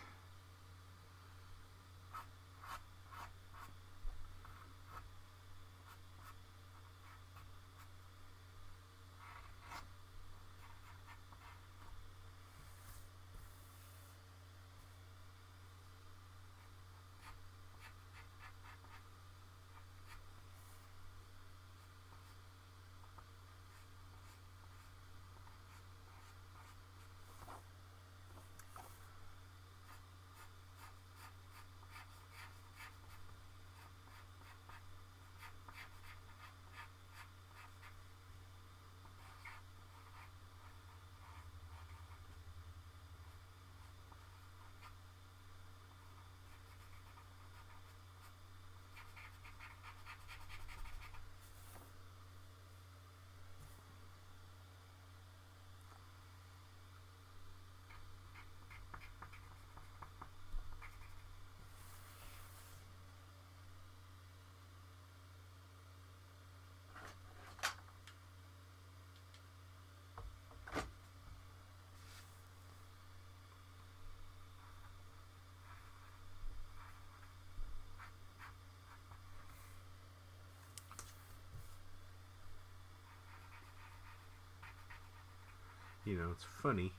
Speaker 1: You know, it's funny.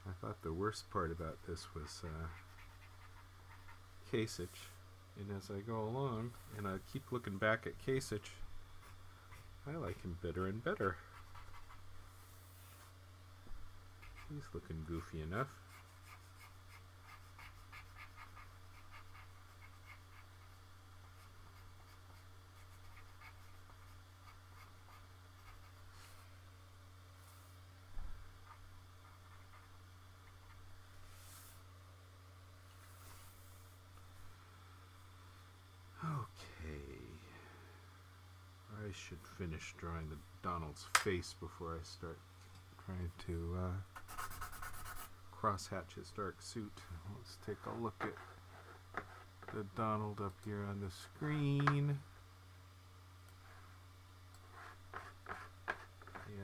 Speaker 1: I thought the worst part about this was Kasich. And as I go along, and I keep looking back at Kasich, I like him better and better. He's looking goofy enough. I should finish drawing the Donald's face before I start trying to crosshatch his dark suit. Let's take a look at the Donald up here on the screen.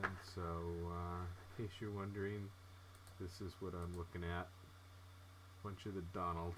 Speaker 1: And so, in case you're wondering, this is what I'm looking at. A bunch of the Donald.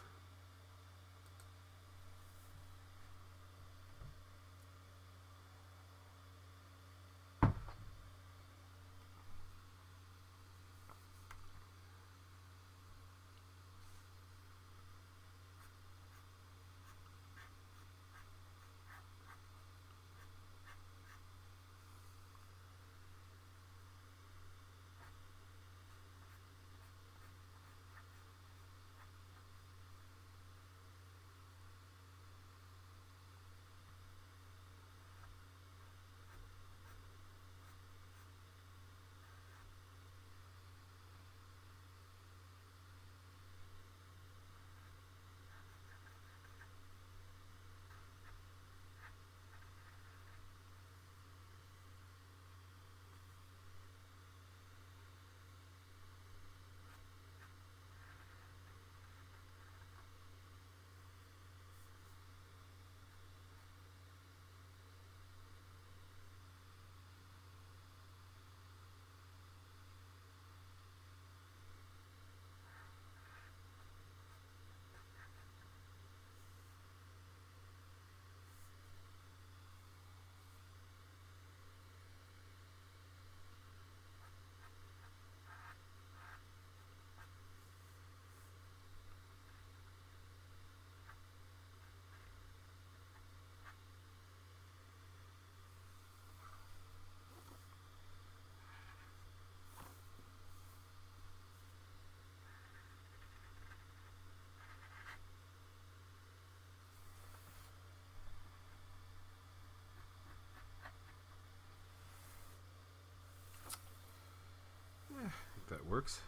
Speaker 1: if that works.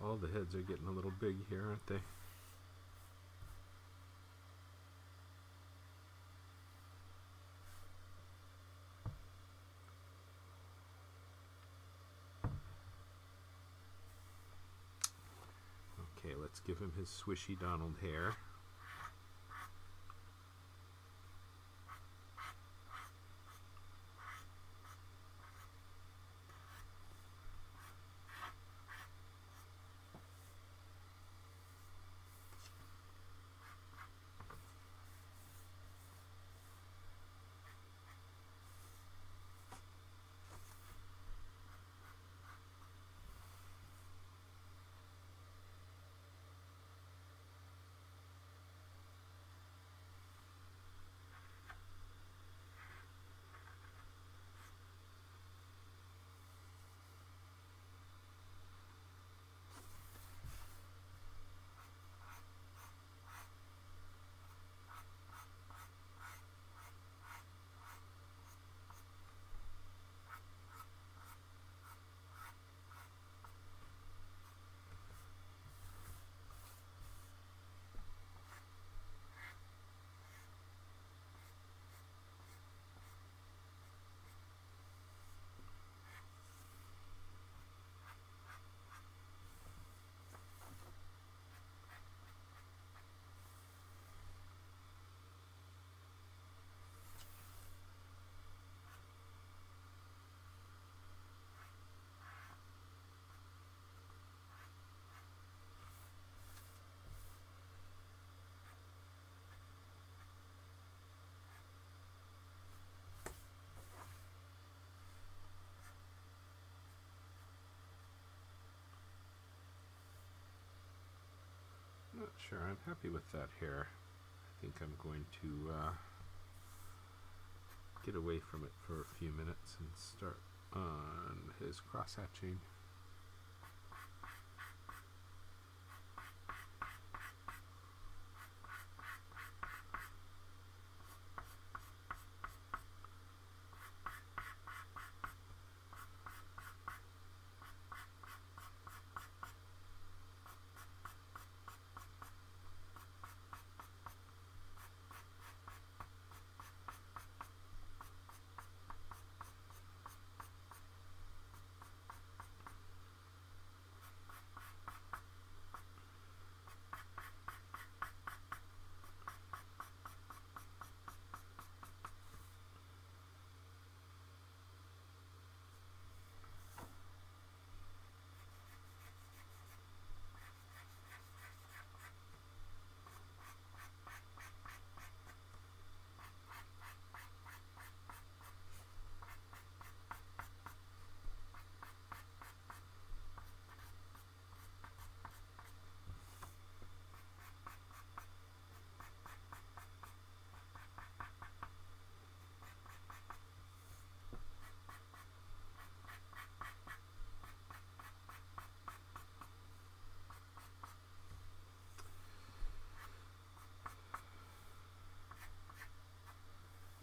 Speaker 1: All the heads are getting a little big here, aren't they? Okay, let's give him his swishy Donald hair. Not sure I'm happy with that hair. I think I'm going to get away from it for a few minutes and start on his cross-hatching.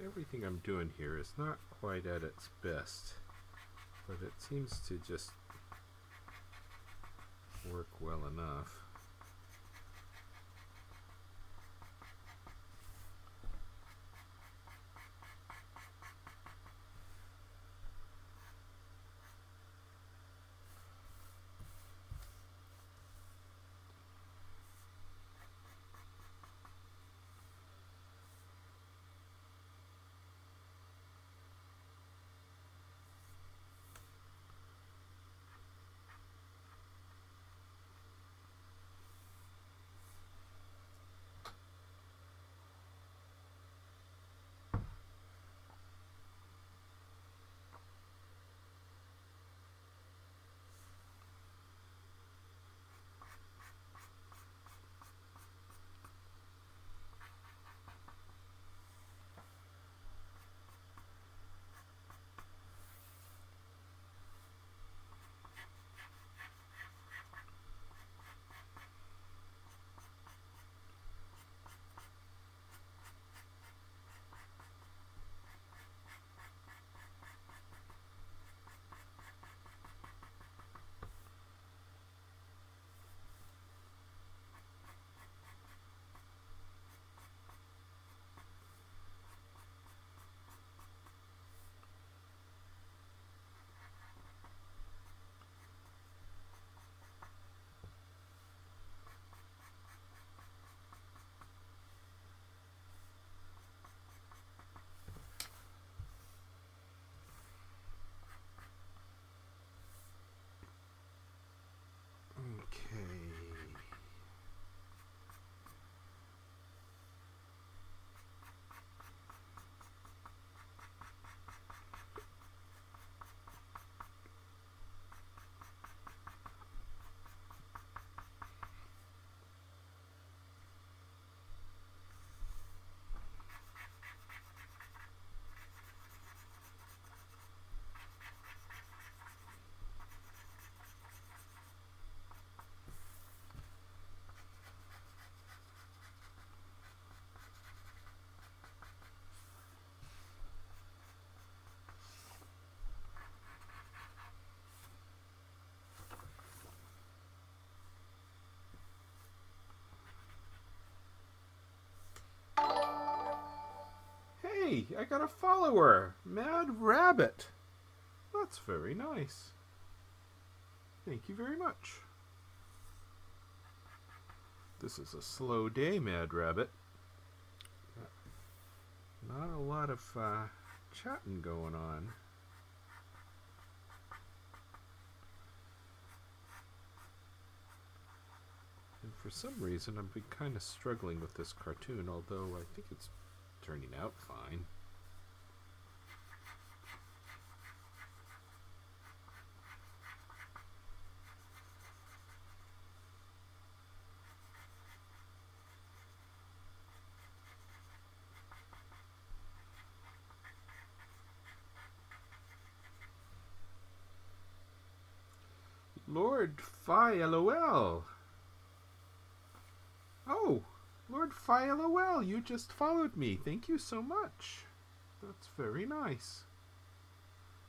Speaker 1: Everything I'm doing here is not quite at its best, but it seems to just work well enough. I got a follower, Mad Rabbit. That's very nice. Thank you very much. This is a slow day, Mad Rabbit. Not a lot of chatting going on. And for some reason, I've been kind of struggling with this cartoon, although I think it's turning out fine. Lord Phi LOL. Oh, Lord Phi LOL, you just followed me. Thank you so much. That's very nice.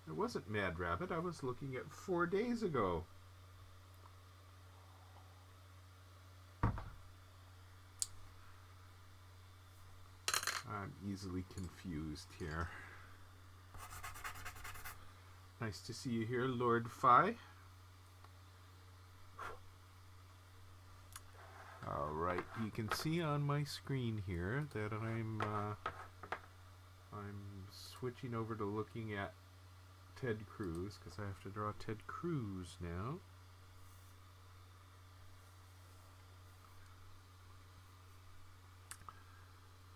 Speaker 1: It wasn't Mad Rabbit. I was looking at 4 days ago. I'm easily confused here. Nice to see you here, Lord Phi. Alright, you can see on my screen here that I'm switching over to looking at Ted Cruz, because I have to draw Ted Cruz now.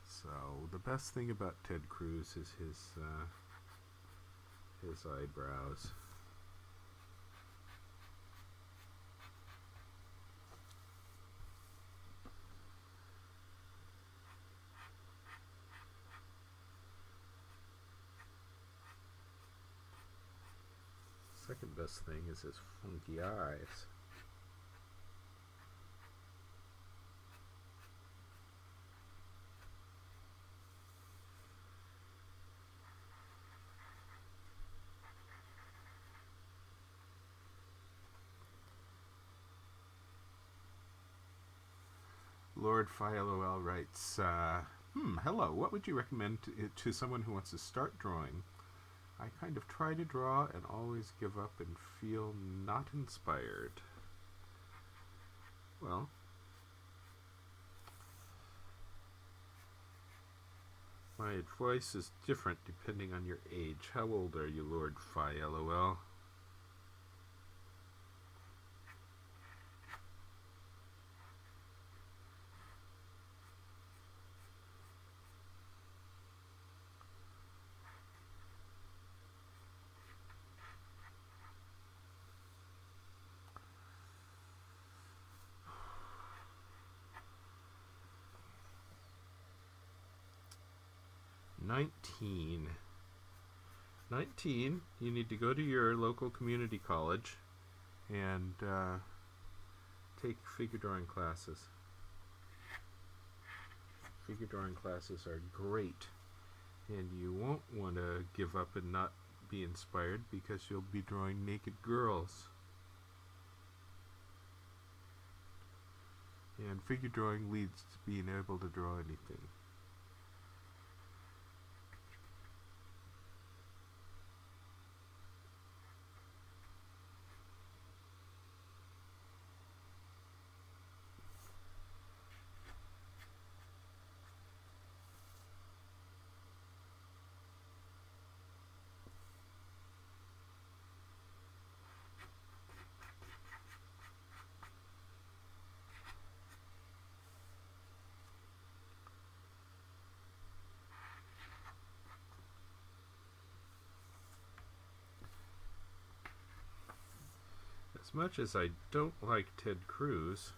Speaker 1: So the best thing about Ted Cruz is his eyebrows. Second best thing is his funky eyes. Lord Phi LOL writes, hello, what would you recommend to someone who wants to start drawing? I kind of try to draw and always give up and feel not inspired. Well, my advice is different depending on your age. How old are you, Lord Phi LOL? Nineteen, you need to go to your local community college and take figure drawing classes. Figure drawing classes are great, and you won't want to give up and not be inspired because you'll be drawing naked girls. And figure drawing leads to being able to draw anything. As much as I don't like Ted Cruz,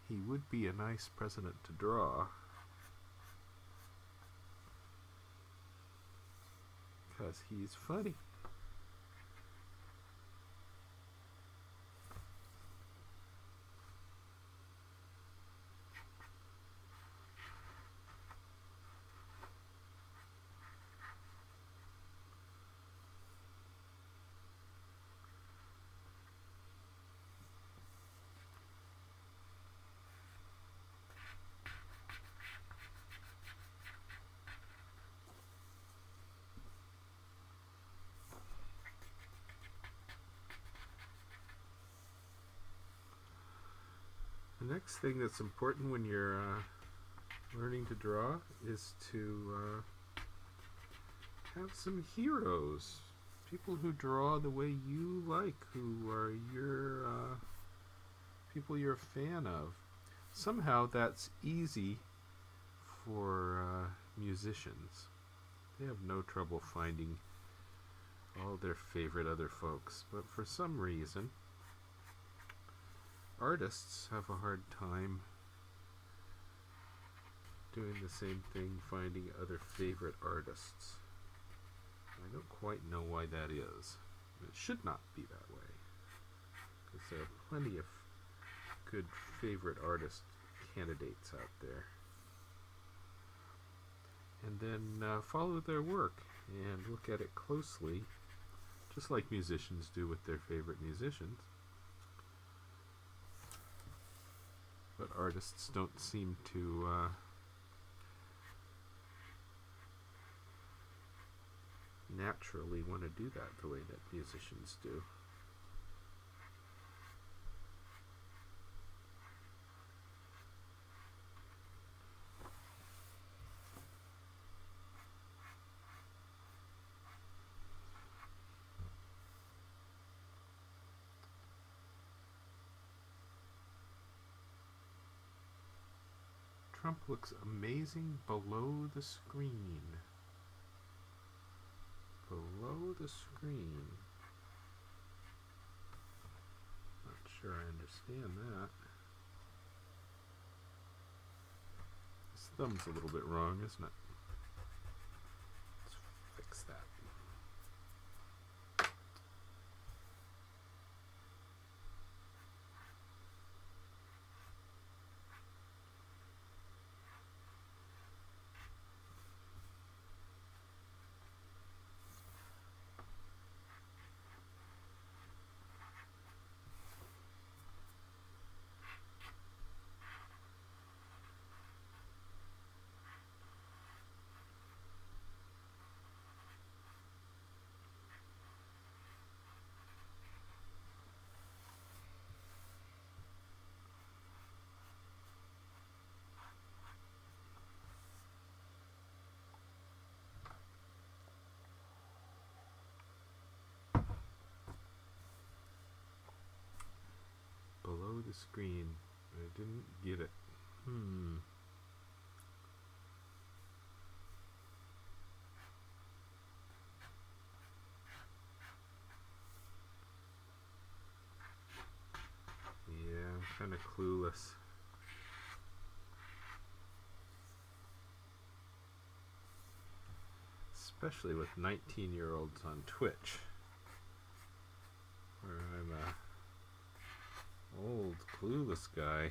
Speaker 1: he would be a nice president to draw. Because he's funny. The next thing that's important when you're learning to draw is to have some heroes. People who draw the way you like, who are your people you're a fan of. Somehow that's easy for musicians. They have no trouble finding all their favorite other folks, but for some reason artists have a hard time doing the same thing, finding other favorite artists. I don't quite know why that is. It should not be that way, because there are plenty of good favorite artist candidates out there. And then follow their work and look at it closely, just like musicians do with their favorite musicians. But artists don't seem to naturally want to do that the way that musicians do. Trump looks amazing below the screen. Below the screen. Not sure I understand that. His thumb's a little bit wrong, isn't it? Let's fix that. Below the screen. I didn't get it. Yeah, I'm kind of clueless. Especially with 19-year-olds on Twitch, where I'm a old clueless guy.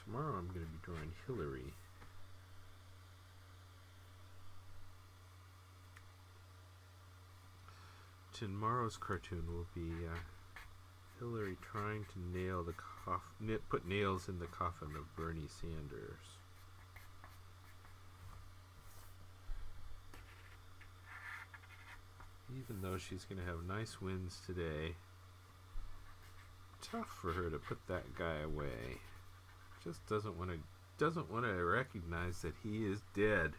Speaker 1: Tomorrow I'm going to be drawing Hillary. Tomorrow's cartoon will be Hillary trying to nail the put nails in the coffin of Bernie Sanders. Even though she's going to have nice wins today, tough for her to put that guy away. Just doesn't want to recognize that he is dead.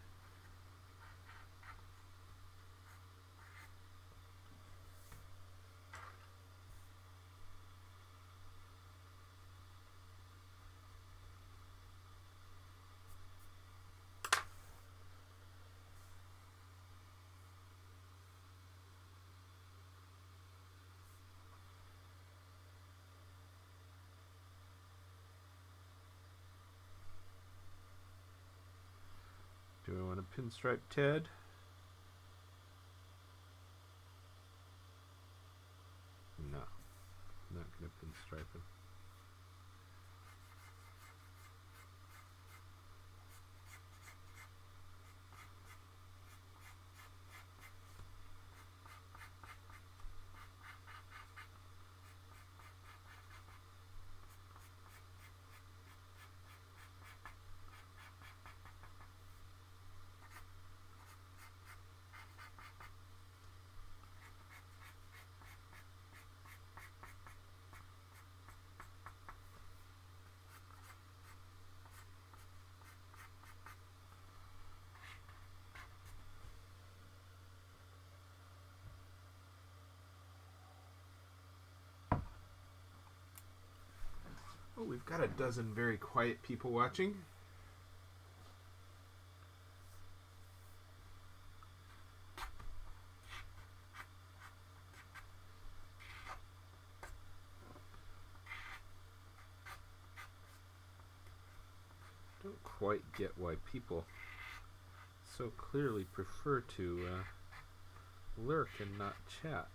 Speaker 1: Do I want to pinstripe Ted? No, I'm not going to pinstripe him. Oh, we've got a dozen very quiet people watching. Don't quite get why people so clearly prefer to lurk and not chat.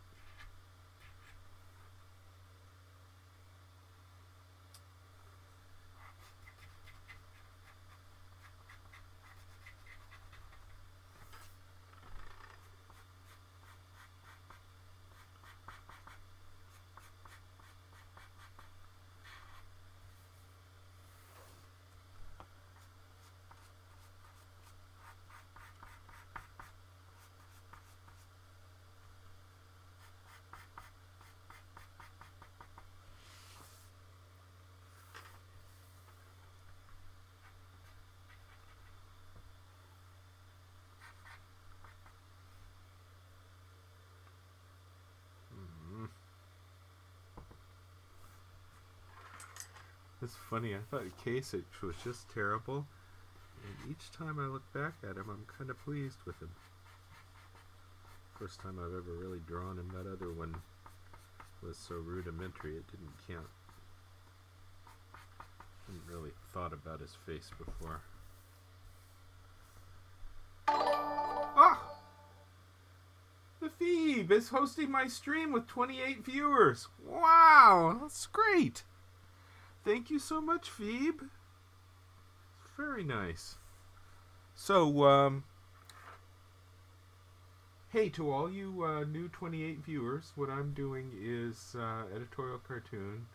Speaker 1: It's funny, I thought Kasich was just terrible, and each time I look back at him, I'm kind of pleased with him. First time I've ever really drawn him. That other one was so rudimentary it didn't count. Hadn't really thought about his face before. Ah! The Phoebe is hosting my stream with 28 viewers. Wow, that's great. Thank you so much, Phoebe. Very nice. So, hey, to all you new 28 viewers, what I'm doing is editorial cartoon,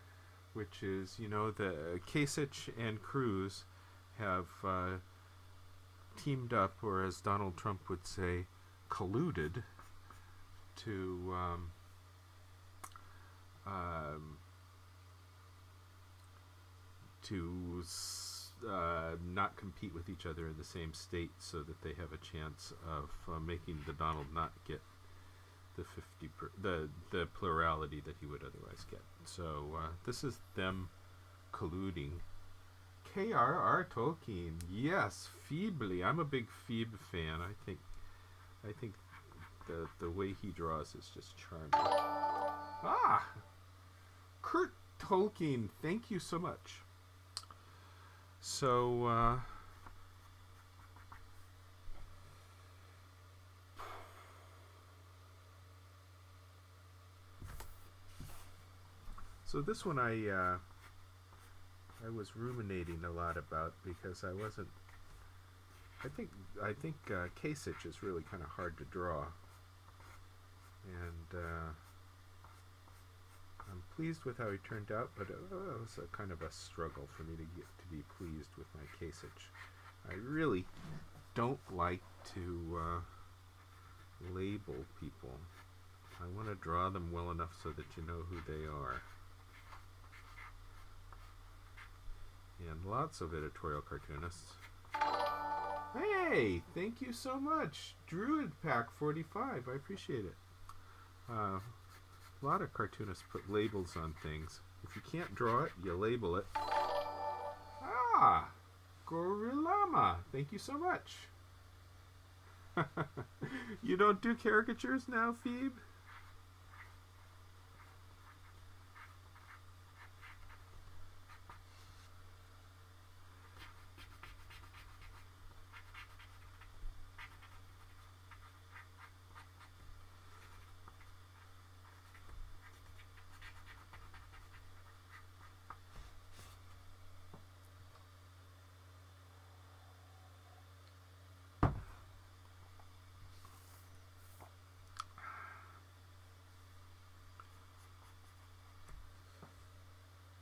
Speaker 1: which is, you know, the Kasich and Cruz have teamed up, or as Donald Trump would say, colluded to not compete with each other in the same state, so that they have a chance of making the Donald not get the plurality that he would otherwise get. So this is them colluding. K.R.R. Tolkien, yes, Phoebly. I'm a big Phoebe fan. I think the way he draws is just charming. Ah, Kurt Tolkien, thank you so much. So, this one I was ruminating a lot about, because I wasn't. I think Kasich is really kind of hard to draw, and I'm pleased with how he turned out, but it was a kind of a struggle for me to get to be pleased with my Kasich. I really don't like to label people. I want to draw them well enough so that you know who they are. And lots of editorial cartoonists. Hey, thank you so much, Druid Pack 45. I appreciate it. A lot of cartoonists put labels on things. If you can't draw it, you label it. Ah, Gorillama, thank you so much. You don't do caricatures now, Phoebe?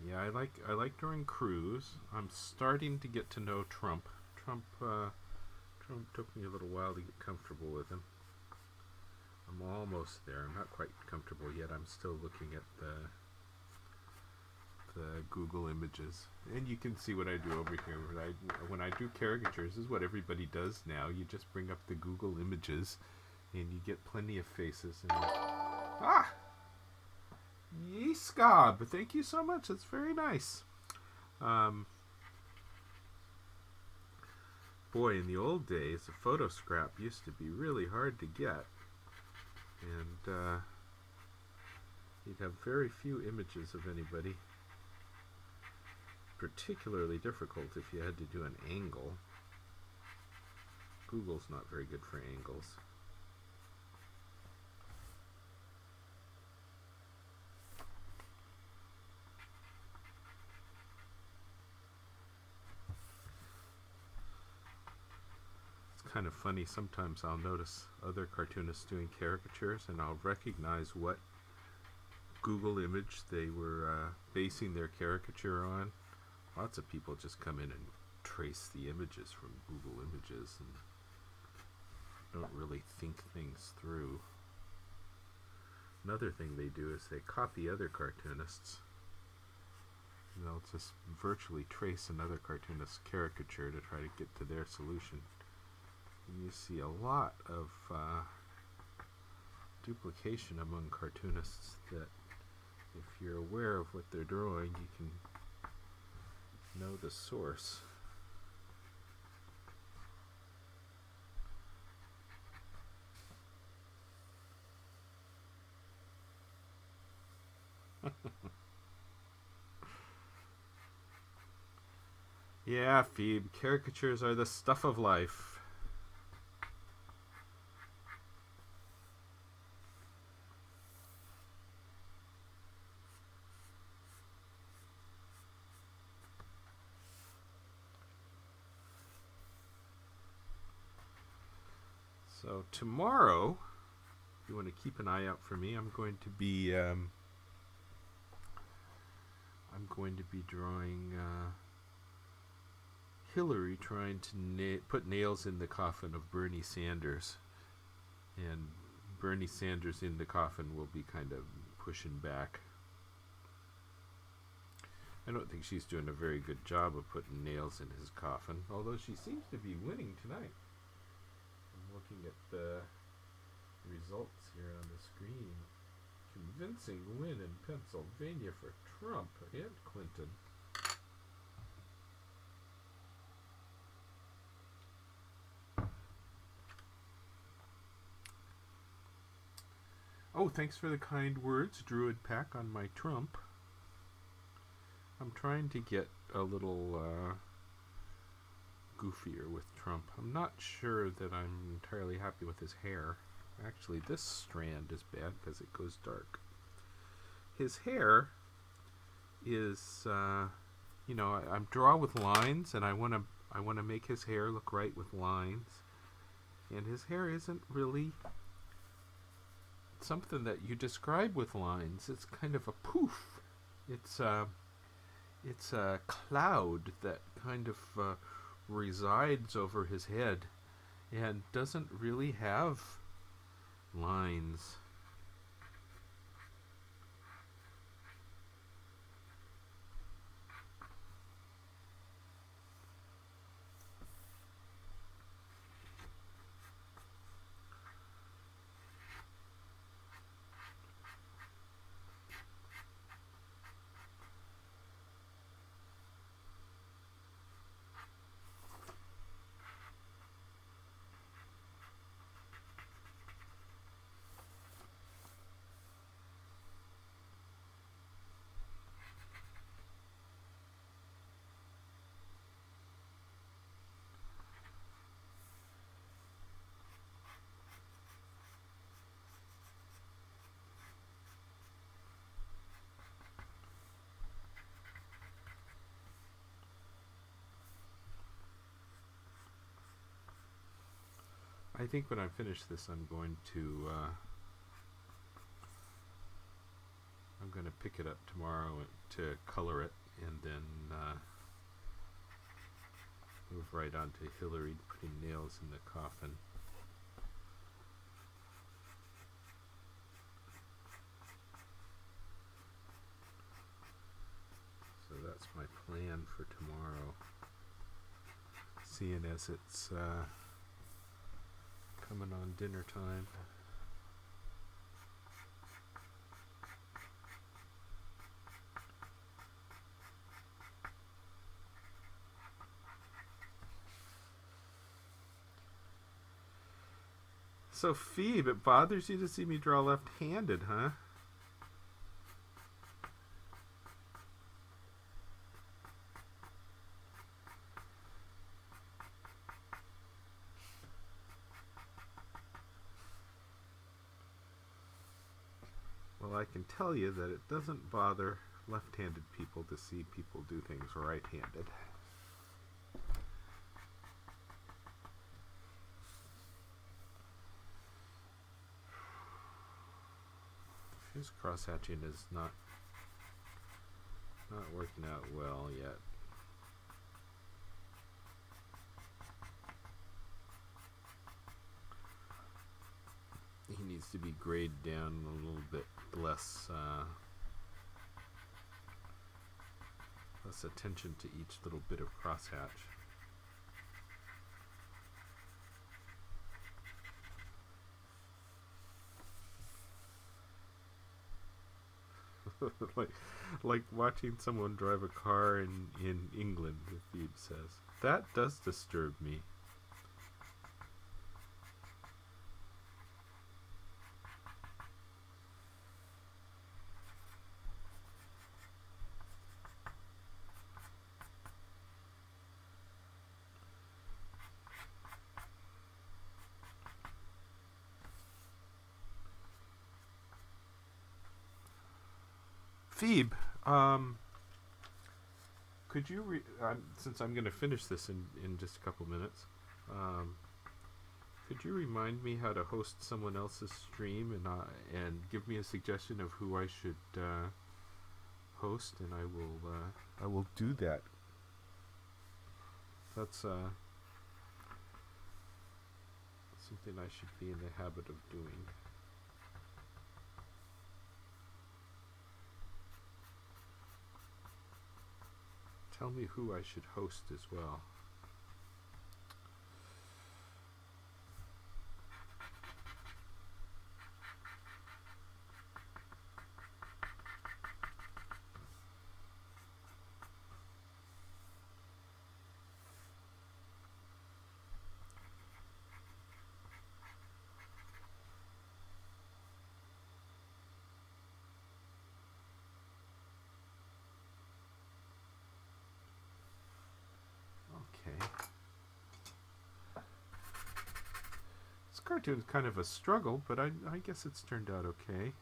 Speaker 1: Yeah, I like drawing Cruz. I'm starting to get to know Trump. Trump took me a little while to get comfortable with him. I'm almost there. I'm not quite comfortable yet. I'm still looking at the Google images, and you can see what I do over here. When I do caricatures, this is what everybody does now. You just bring up the Google images, and you get plenty of faces. And Yeeskob, thank you so much. That's very nice. Um, Boy, in the old days, a photo scrap used to be really hard to get, and you'd have very few images of anybody. Particularly difficult if you had to do an angle. Google's not very good for angles. It's kind of funny, sometimes I'll notice other cartoonists doing caricatures and I'll recognize what Google image they were basing their caricature on. Lots of people just come in and trace the images from Google Images and don't really think things through. Another thing they do is they copy other cartoonists. And they'll just virtually trace another cartoonist's caricature to try to get to their solution. And you see a lot of duplication among cartoonists that if you're aware of what they're drawing, you can know the source. Yeah, Phoebe, caricatures are the stuff of life. So tomorrow, if you want to keep an eye out for me, I'm going to be drawing Hillary trying to put nails in the coffin of Bernie Sanders, and Bernie Sanders in the coffin will be kind of pushing back. I don't think she's doing a very good job of putting nails in his coffin, although she seems to be winning tonight. I'm looking at the results here on the screen. Convincing win in Pennsylvania for Trump and Clinton. Oh, thanks for the kind words, Druid Pack, on my Trump. I'm trying to get a little goofier with Trump. I'm not sure that I'm entirely happy with his hair. Actually, this strand is bad because it goes dark. His hair is, I draw with lines, and I want to make his hair look right with lines. And his hair isn't really something that you describe with lines. It's kind of a poof. It's a cloud that kind of resides over his head and doesn't really have lines. I think when I finish this, I'm going to pick it up tomorrow to color it, and then move right on to Hillary putting nails in the coffin. So that's my plan for tomorrow, seeing as it's coming on dinner time. So, Phoebe, it bothers you to see me draw left-handed, huh? Well, I can tell you that it doesn't bother left-handed people to see people do things right-handed. His cross-hatching is not working out well yet. He needs to be grayed down a little bit less attention to each little bit of crosshatch. like watching someone drive a car in England, Phoebe says. That does disturb me. Phoebe, could you, since I'm going to finish this in just a couple minutes, could you remind me how to host someone else's stream and give me a suggestion of who I should host, and I will do that. That's something I should be in the habit of doing. Tell me who I should host as well. Okay. This cartoon's kind of a struggle, but I guess it's turned out okay.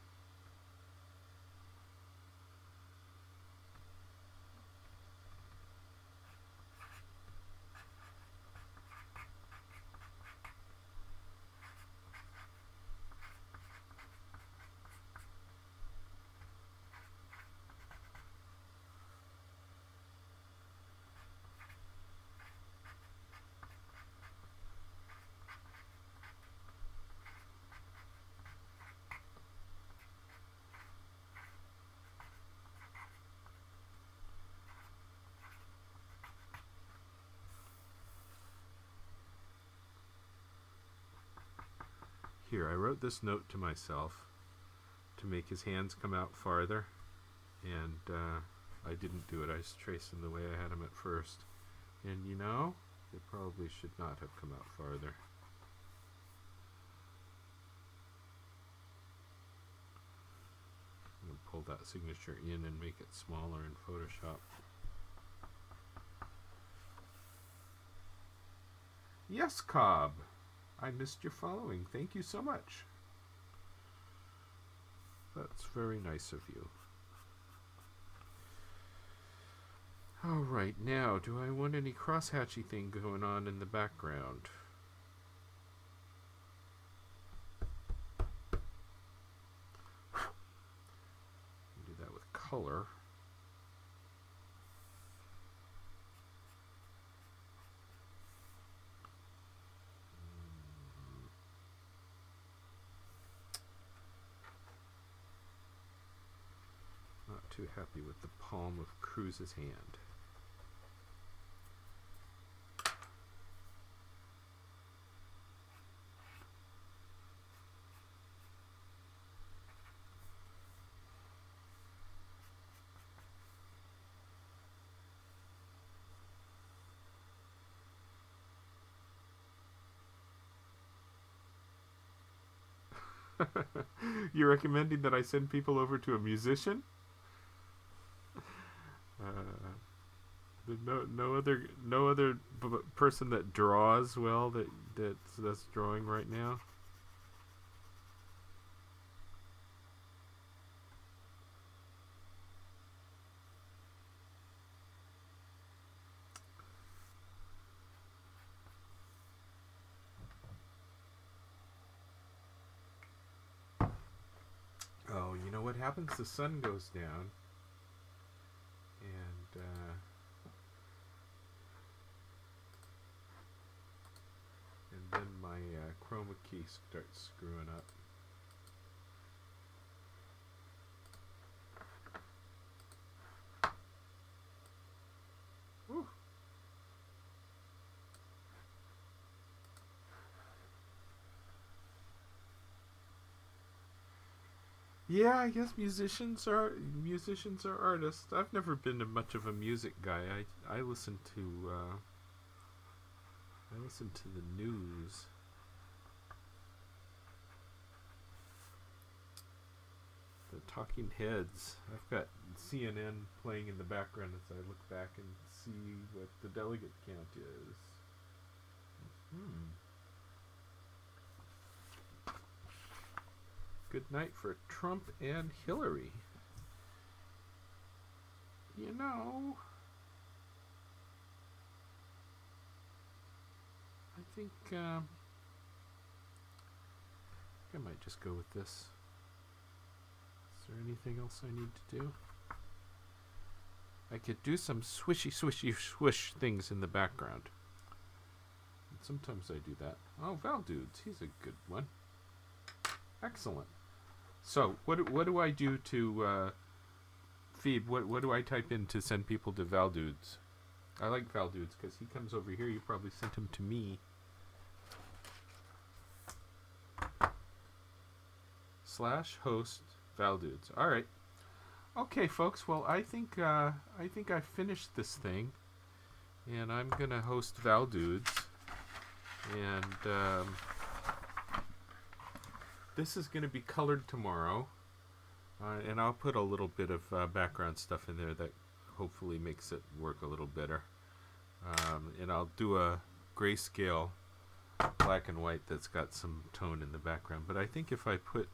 Speaker 1: Here, I wrote this note to myself to make his hands come out farther, and I didn't do it. I just traced them the way I had them at first. And you know, they probably should not have come out farther. I'm going to pull that signature in and make it smaller in Photoshop. Yes, Cobb. I missed your following. Thank you so much. That's very nice of you. Alright, now, do I want any crosshatchy thing going on in the background? Do that with color. Not too happy with the palm of Cruz's hand. You're recommending that I send people over to a musician? Uh, no other person that draws well that's drawing right now. Oh, you know what happens? The sun goes down, and then my chroma key starts screwing up. Whew. Yeah, I guess musicians are artists. I've never been much of a music guy. I listen to the news. The talking heads. I've got CNN playing in the background as I look back and see what the delegate count is. Good night for Trump and Hillary. You know, I think I might just go with this. Is there anything else I need to do? I could do some swishy, swishy, swish things in the background. And sometimes I do that. Oh, Val Dudes, he's a good one. Excellent. So, what do I do to Phoebe? What do I type in to send people to Val Dudes? I like Val Dudes because he comes over here. You probably sent him to me. /host Val Dudes. All right. Okay, folks. Well, I think I finished this thing, and I'm gonna host Val Dudes, and this is gonna be colored tomorrow, and I'll put a little bit of background stuff in there that hopefully makes it work a little better, and I'll do a grayscale black and white that's got some tone in the background. But I think if I put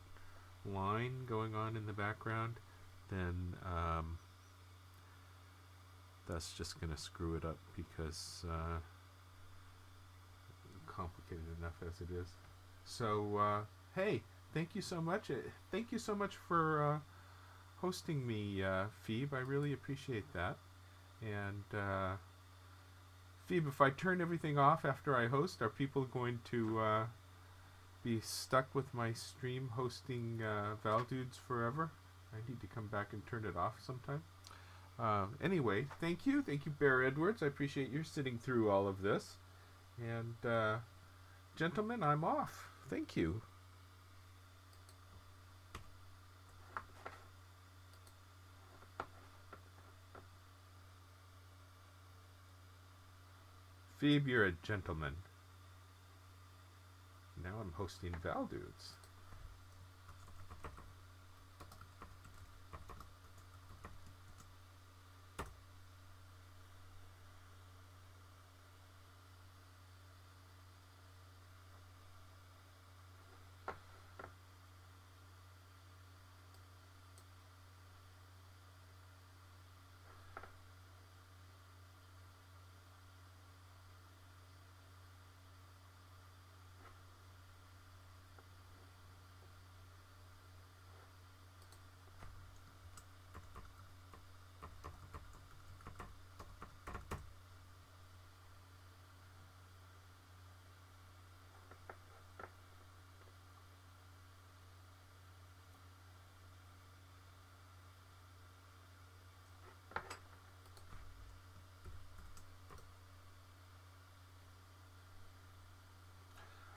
Speaker 1: line going on in the background, then that's just going to screw it up because complicated enough as it is. So, hey, thank you so much. Thank you so much for hosting me, Phoebe. I really appreciate that. And Phoebe, if I turn everything off after I host, are people going to be stuck with my stream hosting Val Dudes forever? I need to come back and turn it off sometime. Anyway, thank you. Thank you, Bear Edwards. I appreciate your sitting through all of this. And, gentlemen, I'm off. Thank you. Phoebe, you're a gentleman. Now I'm hosting Val Dudes.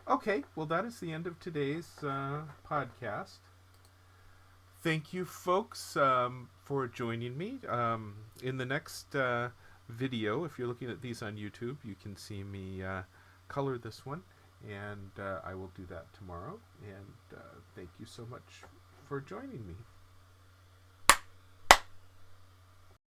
Speaker 1: Okay, well, that is the end of today's podcast. Thank you, folks, for joining me. In the next video, if you're looking at these on YouTube, you can see me color this one. And I will do that tomorrow. And thank you so much for joining me.